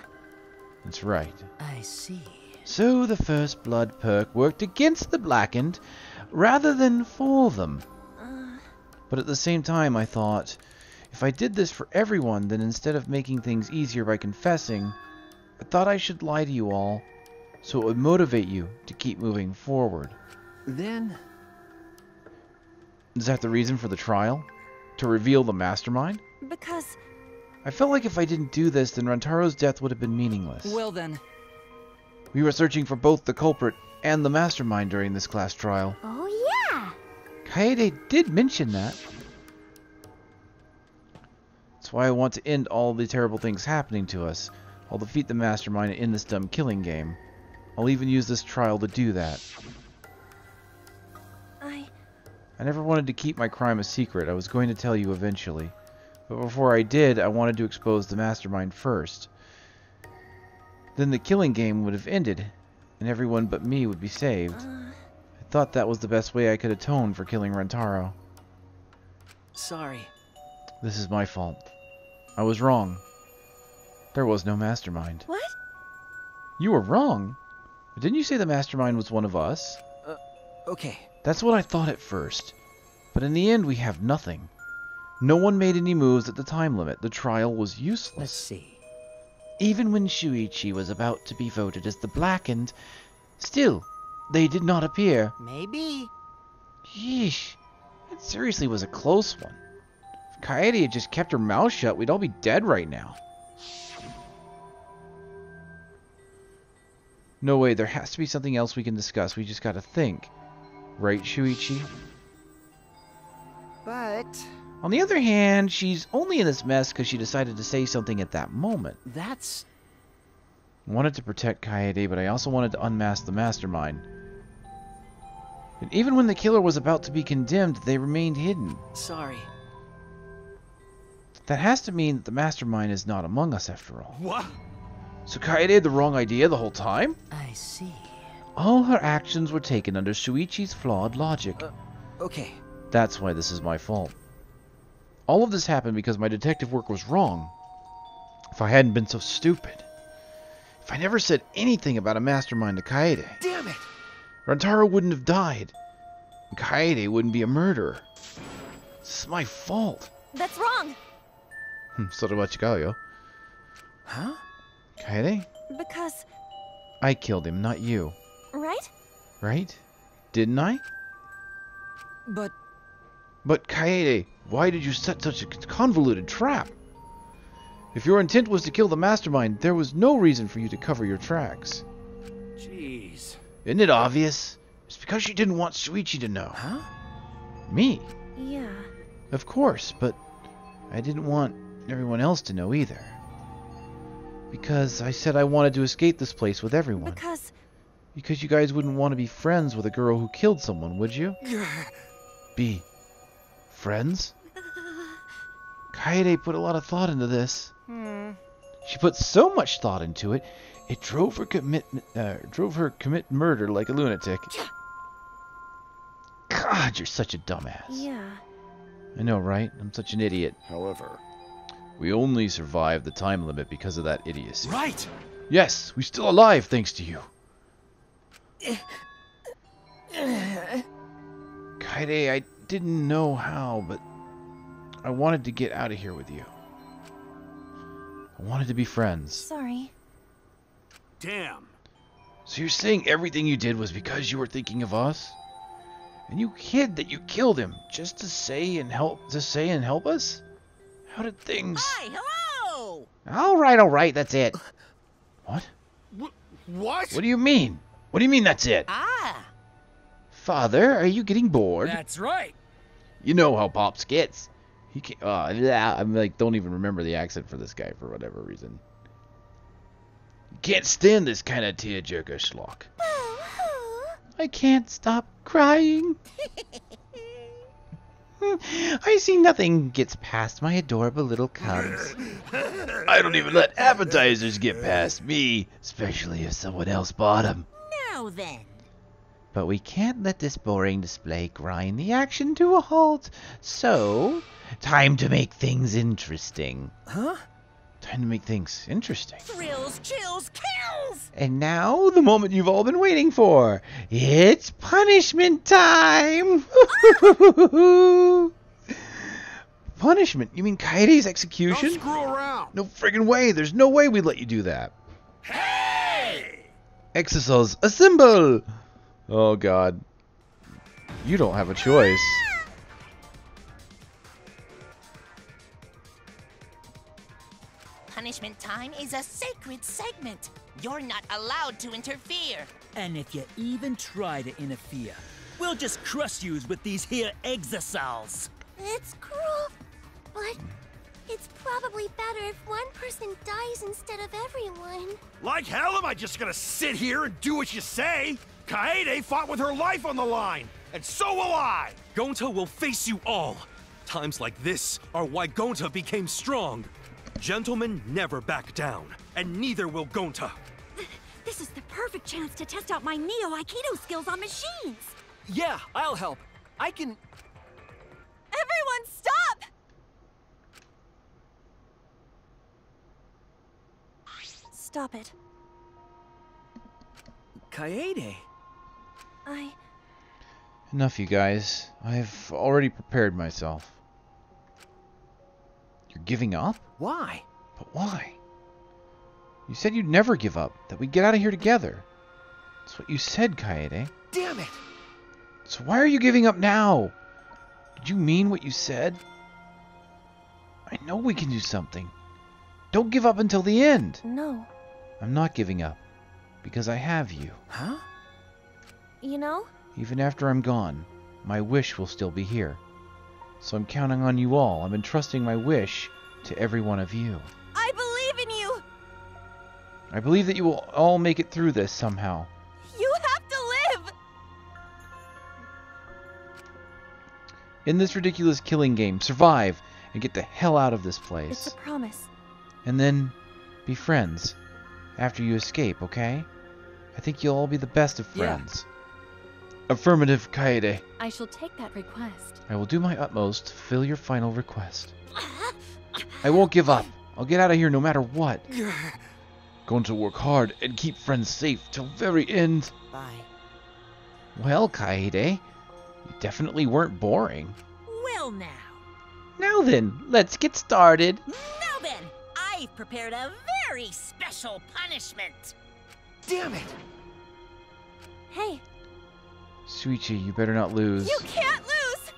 That's right. I see. So the first blood perk worked against the Blackened, rather than for them. But at the same time, I thought, if I did this for everyone, then instead of making things easier by confessing, I thought I should lie to you all, so it would motivate you to keep moving forward. Then... Is that the reason for the trial? To reveal the mastermind? Because... I felt like if I didn't do this, then Rantaro's death would have been meaningless. Well then... We were searching for both the culprit and the mastermind during this class trial. Oh, yeah! Kaede did mention that. That's why I want to end all the terrible things happening to us. I'll defeat the mastermind and end this dumb killing game. I'll even use this trial to do that. I never wanted to keep my crime a secret. I was going to tell you eventually. But before I did, I wanted to expose the mastermind first. Then the killing game would have ended, and everyone but me would be saved. I thought that was the best way I could atone for killing Rentaro. Sorry. This is my fault. I was wrong. There was no mastermind. What? You were wrong. But didn't you say the mastermind was one of us? Okay. That's what I thought at first. But in the end, we have nothing. No one made any moves at the time limit. The trial was useless. Let's see. Even when Shuichi was about to be voted as the Blackened, still, they did not appear. Maybe. Yeesh. That seriously was a close one. If Kaede had just kept her mouth shut, we'd all be dead right now. No way, there has to be something else we can discuss. We just gotta think. Right, Shuichi? But... On the other hand, she's only in this mess because she decided to say something at that moment. That's... I wanted to protect Kaede, but I also wanted to unmask the mastermind. And even when the killer was about to be condemned, they remained hidden. Sorry. That has to mean that the mastermind is not among us after all. What? So Kaede had the wrong idea the whole time? I see. All her actions were taken under Shuichi's flawed logic. Okay. That's why this is my fault. All of this happened because my detective work was wrong. If I hadn't been so stupid. If I never said anything about a mastermind to Kaede. Damn it! Rantaro wouldn't have died. And Kaede wouldn't be a murderer. This is my fault. That's wrong. So do yo. Huh? Kaede? Because... I killed him, not you. Right? Right? Didn't I? But Kaede, why did you set such a convoluted trap? If your intent was to kill the mastermind, there was no reason for you to cover your tracks. Jeez. Isn't it obvious? It's because you didn't want Shuichi to know. Huh? Me? Yeah. Of course, but I didn't want everyone else to know either. Because I said I wanted to escape this place with everyone. Because you guys wouldn't want to be friends with a girl who killed someone, would you? Be friends? Kaede put a lot of thought into this. She put so much thought into it, it drove her commit murder like a lunatic. God, you're such a dumbass. Yeah. I know, right? I'm such an idiot. However, we only survived the time limit because of that idiocy. Right! Yes, we're still alive thanks to you. Kaede, I didn't know how, but I wanted to get out of here with you. I wanted to be friends. Sorry. Damn. So you're saying everything you did was because you were thinking of us? And you hid that you killed him just to say and help us? How did things... Hi, hello! All right, that's it. What? What? What do you mean? What do you mean that's it? Ah! Father, are you getting bored? That's right. You know how Pops gets. He can't... I'm like, don't even remember the accent for this guy for whatever reason. Can't stand this kind of tearjerker schlock. I can't stop crying. I see nothing gets past my adorable little cubs. I don't even let appetizers get past me, especially if someone else bought them. Now then. But we can't let this boring display grind the action to a halt. So, time to make things interesting. Huh? Time to make things interesting. Thrills, chills, kills! And now, the moment you've all been waiting for. It's punishment time! Punishment? You mean Kaede's execution? Don't screw around. No friggin' way. There's no way we'd let you do that. Hey! Exisals, assemble! Oh god. You don't have a choice. Punishment time is a sacred segment. You're not allowed to interfere. And if you even try to interfere, we'll just crush yous with these here exosols. It's cruel, but it's probably better if one person dies instead of everyone. Like hell am I just gonna sit here and do what you say? Kaede fought with her life on the line, and so will I! Gonta will face you all. Times like this are why Gonta became strong. Gentlemen never back down, and neither will Gonta. This is the perfect chance to test out my Neo Aikido skills on machines. Yeah, I'll help. I can... Everyone, stop! Stop it. Kaede. Enough, you guys. I've already prepared myself. You're giving up? Why? But why? You said you'd never give up, that we'd get out of here together. That's what you said, Kaede. Damn it! So why are you giving up now? Did you mean what you said? I know we can do something. Don't give up until the end. No. I'm not giving up. Because I have you. Huh? You know? Even after I'm gone, my wish will still be here. So I'm counting on you all. I'm entrusting my wish to every one of you. I believe in you! I believe that you will all make it through this somehow. You have to live! In this ridiculous killing game, survive and get the hell out of this It's place. a promise. And then be friends after you escape, okay? I think you'll all be the best of friends. Affirmative, Kaede. I shall take that request. I will do my utmost to fulfill your final request. I won't give up. I'll get out of here no matter what. Going to work hard and keep friends safe till very end. Bye. Well, Kaede, you definitely weren't boring. Well now. Now then, let's get started. Now then, I've prepared a very special punishment. Damn it! Hey. Shuichi, you better not lose. You can't lose!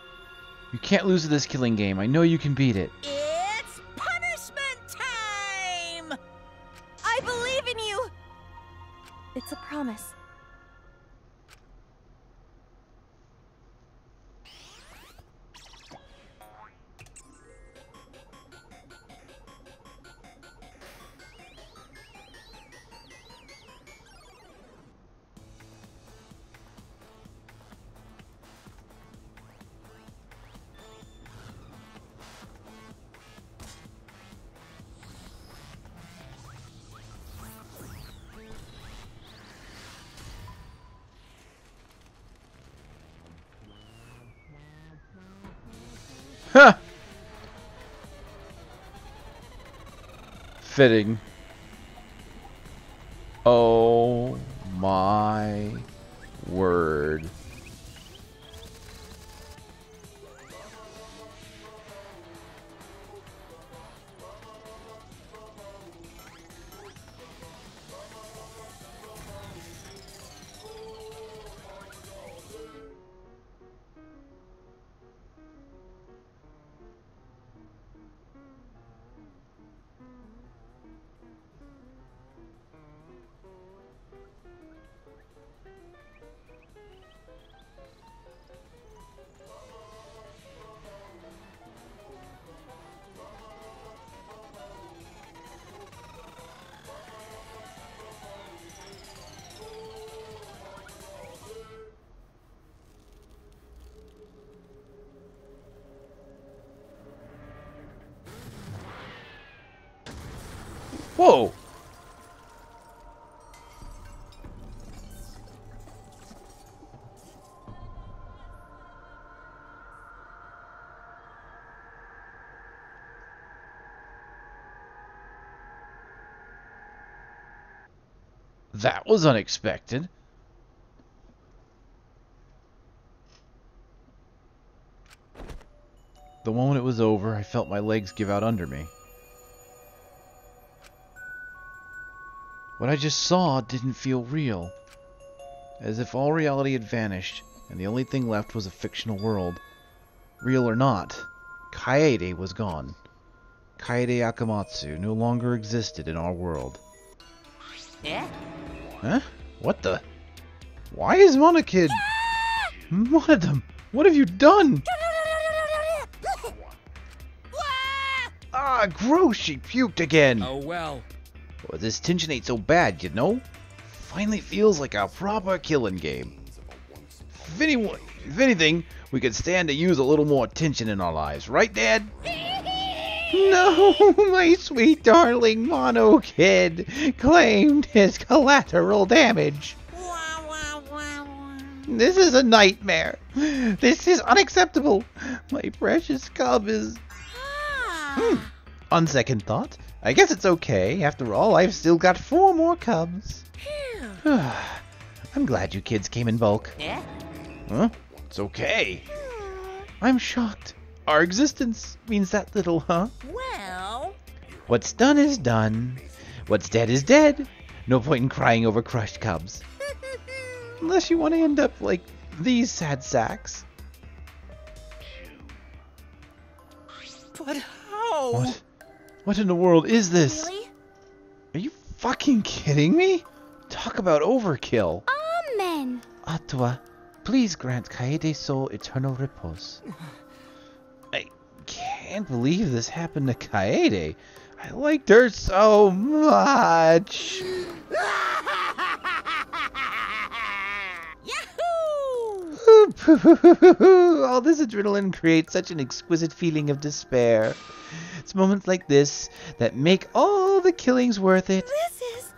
You can't lose at this killing game. I know you can beat it. It's punishment time! I believe in you! It's a promise. Ha! Fitting. Oh my word. Whoa! That was unexpected. The the moment it was over, I felt my legs give out under me. What I just saw didn't feel real. As if all reality had vanished, and the only thing left was a fictional world. Real or not, Kaede was gone. Kaede Akamatsu no longer existed in our world. Yeah? Huh? What the? Why is Monokid? Monodum, what have you done? Ah, gross, she puked again. Oh well. Well, this tension ain't so bad, you know? Finally feels like a proper killing game. If anything, we could stand to use a little more tension in our lives, right, Dad? No, my sweet darling Mono Kid claimed his collateral damage. This is a nightmare. This is unacceptable. My precious cub is... On second thought, I guess it's okay. After all, I've still got 4 more cubs. I'm glad you kids came in bulk. Yeah? Huh? It's okay. I'm shocked. Our existence means that little, huh? Well... What's done is done. What's dead is dead. No point in crying over crushed cubs. Unless you want to end up like these sad sacks. But how? What? What in the world is this? Really? Are you fucking kidding me? Talk about overkill. Amen. Atwa, please grant Kaede's soul eternal repose. I can't believe this happened to Kaede. I liked her so much. All this adrenaline creates such an exquisite feeling of despair. It's moments like this that make all the killings worth it. This is...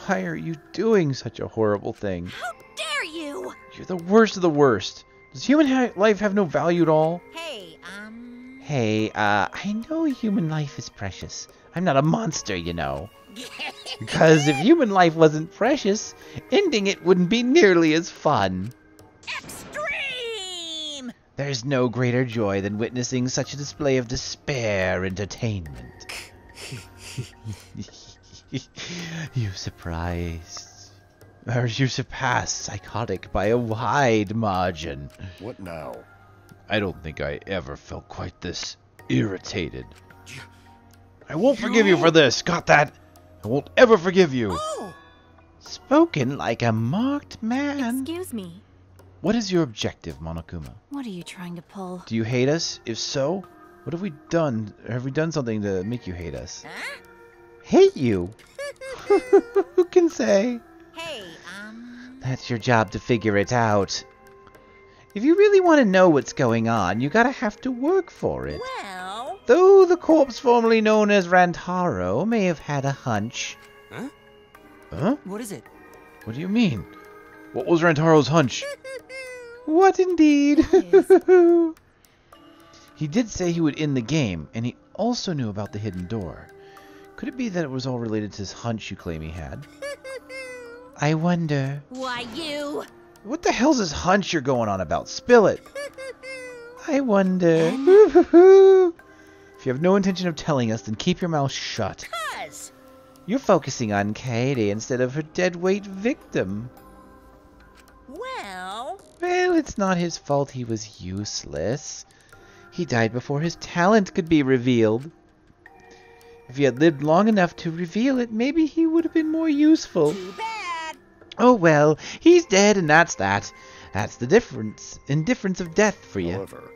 Why are you doing such a horrible thing? How dare you! You're the worst of the worst. Does human life have no value at all? Hey, I know human life is precious. I'm not a monster, you know. Because if human life wasn't precious, ending it wouldn't be nearly as fun. Extreme! There's no greater joy than witnessing such a display of despair entertainment. You surprised. Or you surpassed psychotic by a wide margin. What now? I don't think I ever felt quite this irritated. I won't forgive you for this, got that? I won't ever forgive you. Oh. Spoken like a marked man. Excuse me. What is your objective, Monokuma? What are you trying to pull? Do you hate us? If so, what have we done? Have we done something to make you hate us? Huh? Hate you? Who can say? Hey, That's your job to figure it out. If you really want to know what's going on, you gotta have to work for it. Well... Though the corpse formerly known as Rantaro may have had a hunch. Huh? Huh? What is it? What do you mean? What was Rantaro's hunch? What indeed? He did say he would end the game, and he also knew about the hidden door. Could it be that it was all related to his hunch you claim he had? I wonder... Why, you... What the hell's this hunch you're going on about? Spill it! I wonder... If you have no intention of telling us, then keep your mouth shut. Cuz... You're focusing on Kaede instead of her deadweight victim. Well... Well, it's not his fault he was useless. He died before his talent could be revealed. If he had lived long enough to reveal it, maybe he would have been more useful. Too bad. Oh well, he's dead and that's that. That's the difference. Indifference of death for you. However,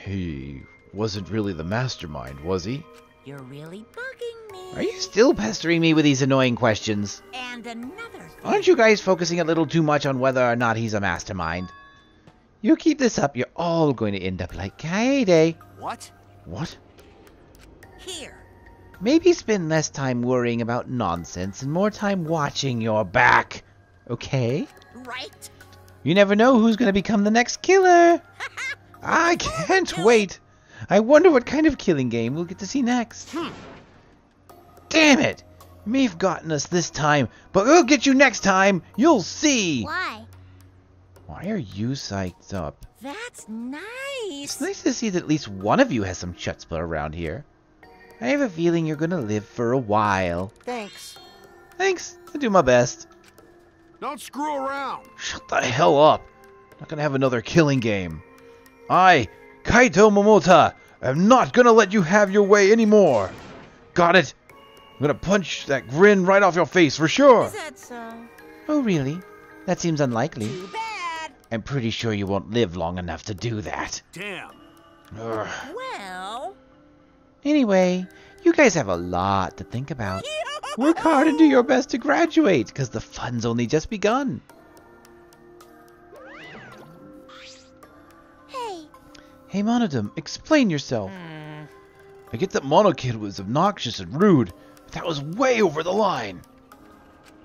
he wasn't really the mastermind, was he? You're really bugging me. Are you still pestering me with these annoying questions? And another thing. Aren't you guys focusing a little too much on whether or not he's a mastermind? You keep this up, you're all going to end up like Kaede. What? What? Here. Maybe spend less time worrying about nonsense and more time watching your back. Okay? Right? You never know who's going to become the next killer. I can't wait. I wonder what kind of killing game we'll get to see next. Damn it! You may have gotten us this time, but we'll get you next time. You'll see. Why? Why are you psyched up? That's nice. It's nice to see that at least one of you has some chutzpah around here. I have a feeling you're gonna live for a while. Thanks. Thanks. I'll do my best. Don't screw around. Shut the hell up. I'm not gonna have another killing game. I, Kaito Momota, am not gonna let you have your way anymore. Got it? I'm gonna punch that grin right off your face for sure. Is that so? Oh, really? That seems unlikely. Too bad. I'm pretty sure you won't live long enough to do that. Damn. Ugh. Well... Anyway, you guys have a lot to think about. Work hard and do your best to graduate, because the fun's only just begun. Hey, Monodum, explain yourself. I get that Mono Kid was obnoxious and rude, but that was way over the line.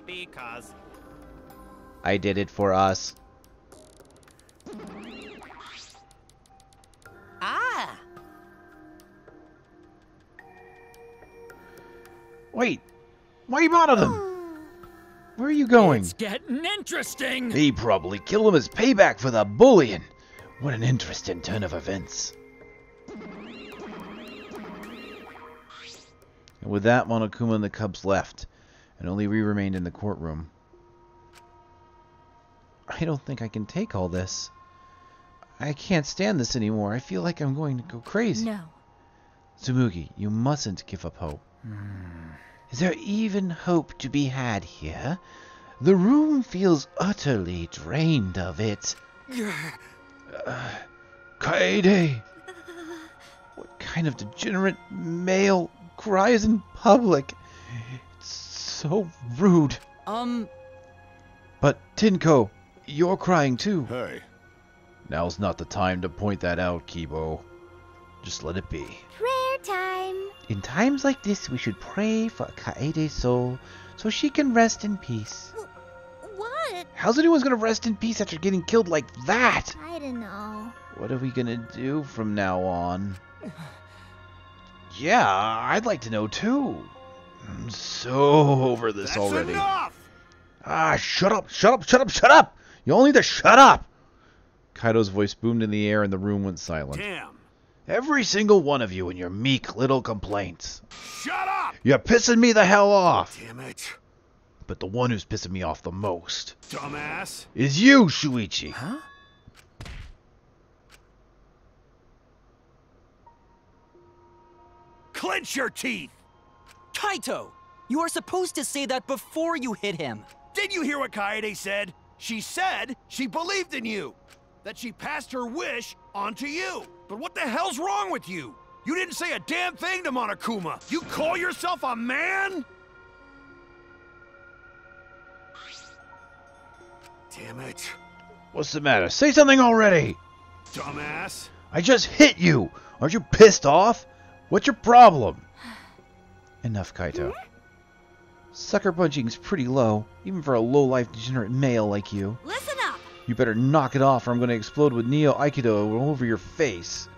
Because... I did it for us. Ah! Wait, why Monodum? Where are you going? It's getting interesting! He probably killed him as payback for the bullying. What an interesting turn of events. And with that, Monokuma and the Cubs left, and only we remained in the courtroom. I don't think I can take all this. I can't stand this anymore. I feel like I'm going to go crazy. No. Tsumugi, you mustn't give up hope. Is there even hope to be had here? The room feels utterly drained of it. Kaede! What kind of degenerate male cries in public? It's so rude. But Tinko, you're crying too. Hey. Now's not the time to point that out, Kibo. Just let it be. Prayer time. In times like this, we should pray for Kaede's soul so she can rest in peace. What? How's anyone gonna rest in peace after getting killed like that? I don't know. What are we gonna do from now on? Yeah, I'd like to know too. I'm so over this already. Enough! Ah, shut up, shut up, shut up, shut up! You all need to shut up! Kaido's voice boomed in the air and the room went silent. Damn. Every single one of you and your meek little complaints. Shut up! You're pissing me the hell off! Damn it. But the one who's pissing me off the most Dumbass. is you, Shuichi. Huh? Clench your teeth! Kaito! You are supposed to say that before you hit him. Did you hear what Kaede said? She said she believed in you. That she passed her wish on to you. But what the hell's wrong with you? You didn't say a damn thing to Monokuma. You call yourself a man? Damn it. What's the matter? Say something already! Dumbass. I just hit you! Aren't you pissed off? What's your problem? Enough, Kaito. Sucker punching's pretty low, even for a low-life degenerate male like you. Listen up! You better knock it off or I'm gonna explode with Neo Aikido all over your face.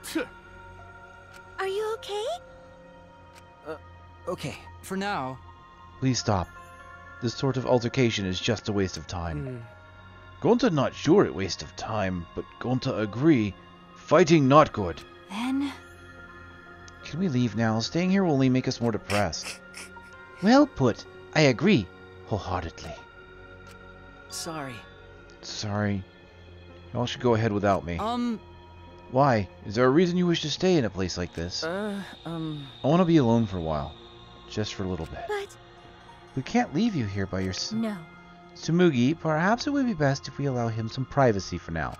Are you okay? Okay, for now. Please stop. This sort of altercation is just a waste of time. Gonta not sure it waste of time, but Gonta agree. Fighting not good. Then... Can we leave now? Staying here will only make us more depressed. Well put. I agree. Wholeheartedly. Sorry. Sorry. Y'all should go ahead without me. Why? Is there a reason you wish to stay in a place like this? I want to be alone for a while. Just for a little bit. But... We can't leave you here by yourself. No. Tsumugi, perhaps it would be best if we allow him some privacy for now.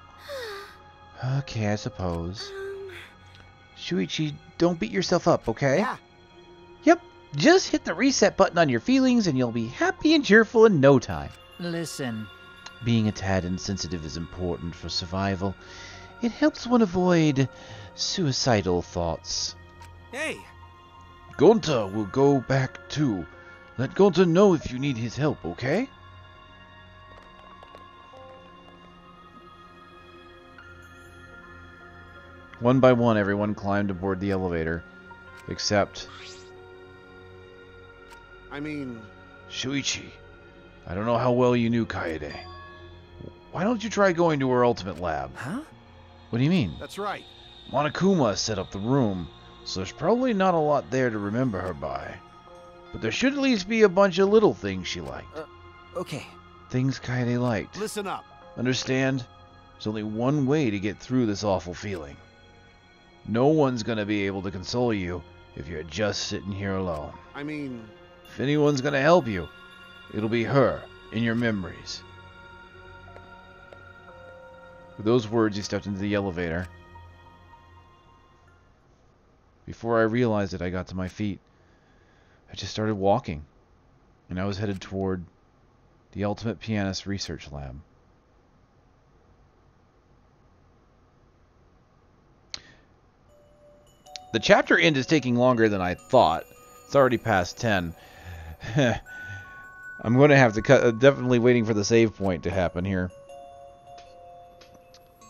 Okay, I suppose. Shuichi, don't beat yourself up, okay? Yeah. Yep, just hit the reset button on your feelings and you'll be happy and cheerful in no time. Listen. Being a tad insensitive is important for survival. It helps one avoid suicidal thoughts. Hey. Gonta will go back too. Let Gonta know if you need his help, okay? One by one, everyone climbed aboard the elevator. Except... I mean... Shuichi. I don't know how well you knew Kaede. Why don't you try going to her ultimate lab? Huh? What do you mean? That's right. Monokuma set up the room, so there's probably not a lot there to remember her by. But there should at least be a bunch of little things she liked. Okay. Things Kaede liked. Listen up. Understand? There's only one way to get through this awful feeling. No one's gonna be able to console you if you're just sitting here alone. I mean... If anyone's gonna help you, it'll be her in your memories. With those words, he stepped into the elevator. Before I realized it, I got to my feet. I just started walking, and I was headed toward the Ultimate Pianist Research Lab. The chapter end is taking longer than I thought. It's already past 10. I'm going to have to cut. Definitely waiting for the save point to happen here.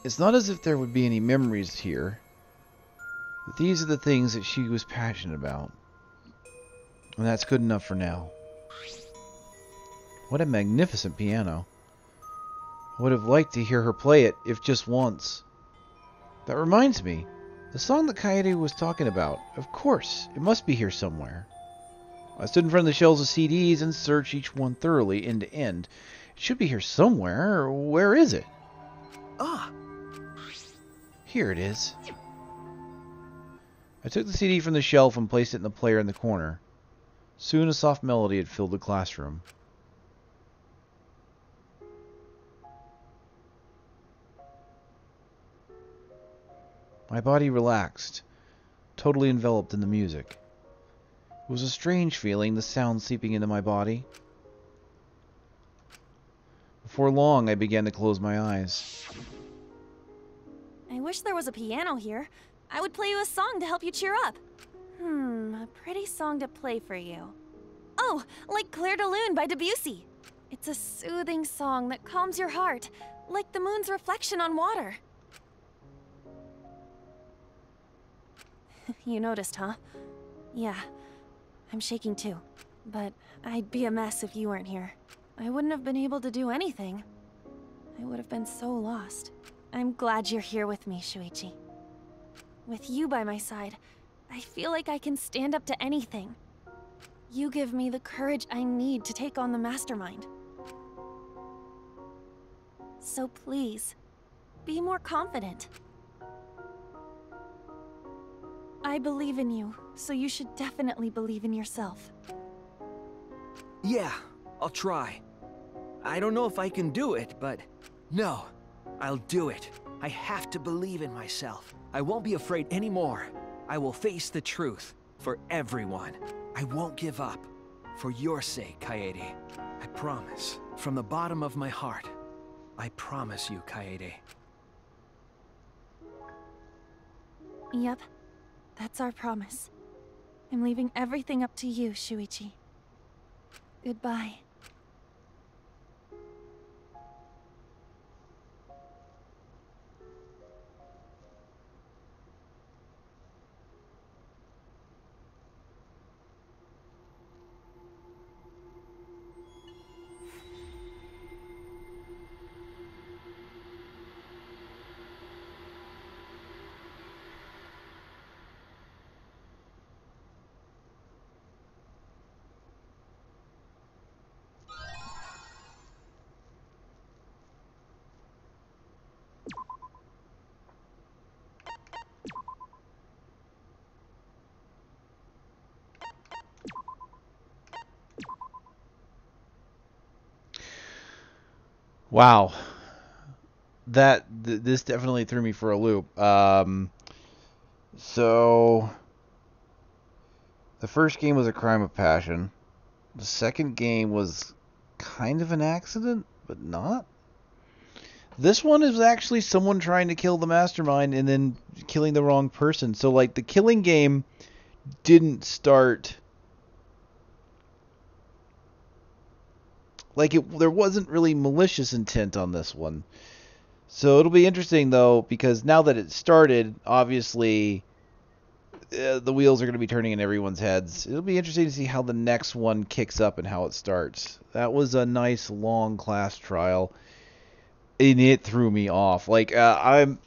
It's not as if there would be any memories here. But these are the things that she was passionate about. And that's good enough for now. What a magnificent piano. I would have liked to hear her play it, if just once. That reminds me. The song that Kaede was talking about. Of course, it must be here somewhere. I stood in front of the shelves of CDs and searched each one thoroughly, end to end. It should be here somewhere. Where is it? Ah! Here it is. I took the CD from the shelf and placed it in the player in the corner. Soon a soft melody had filled the classroom. My body relaxed, totally enveloped in the music. It was a strange feeling, the sound seeping into my body. Before long, I began to close my eyes. I wish there was a piano here. I would play you a song to help you cheer up. A pretty song to play for you. Oh, like Clair de Lune by Debussy. It's a soothing song that calms your heart, like the moon's reflection on water. You noticed, huh? Yeah, I'm shaking too. But I'd be a mess if you weren't here. I wouldn't have been able to do anything. I would have been so lost. I'm glad you're here with me, Shuichi. With you by my side, I feel like I can stand up to anything. You give me the courage I need to take on the Mastermind. So please, be more confident. I believe in you, so you should definitely believe in yourself. Yeah, I'll try. I don't know if I can do it, but no, I'll do it. I have to believe in myself. I won't be afraid anymore. I will face the truth for everyone. I won't give up. For your sake, Kaede. I promise. From the bottom of my heart. I promise you, Kaede. Yep, that's our promise. I'm leaving everything up to you, Shuichi. Goodbye. Wow. This definitely threw me for a loop. So the first game was a crime of passion. The second game was kind of an accident, but not. This one is actually someone trying to kill the mastermind and then killing the wrong person. So like the killing game didn't start like there wasn't really malicious intent on this one. So it'll be interesting though, because now that it started, obviously the wheels are going to be turning in everyone's heads. It'll be interesting to see how the next one kicks up and how it starts. That was a nice long class trial. and it threw me off. Like, I'm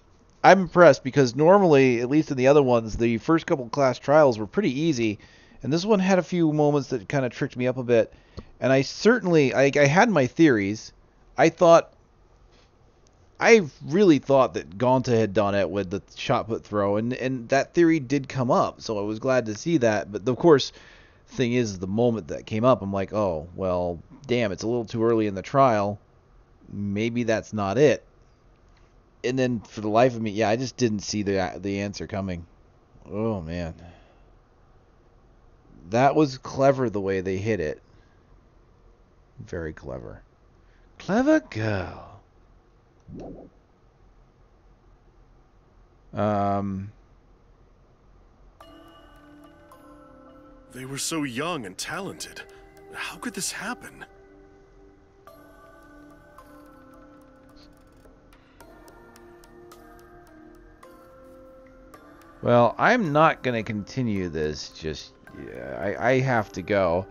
impressed because normally, at least in the other ones, the first couple class trials were pretty easy, and this one had a few moments that kind of tricked me up a bit. And I certainly, I had my theories. I really thought that Gonta had done it with the shot put throw, and that theory did come up, so I was glad to see that. But of course, the thing is, the moment that came up, I'm like, oh, well, damn, it's a little too early in the trial. Maybe that's not it. And then for the life of me, yeah, I just didn't see the answer coming. Oh, man. That was clever the way they hit it. Very clever. Clever girl. They were so young and talented. How could this happen? Well, I'm not going to continue this just... I have to go.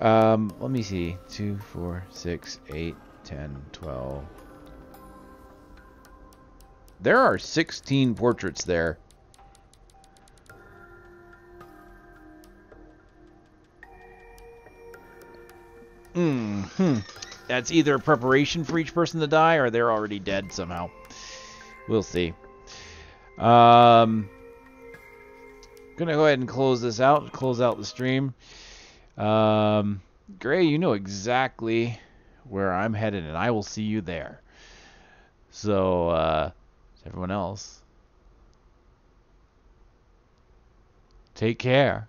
Let me see. 2, 4, 6, 8, 10, 12... There are 16 portraits there. That's either preparation for each person to die, or they're already dead somehow. We'll see. Gonna go ahead and close this out. Close out the stream. Gray, you know exactly where I'm headed, and I will see you there. So, everyone else, take care.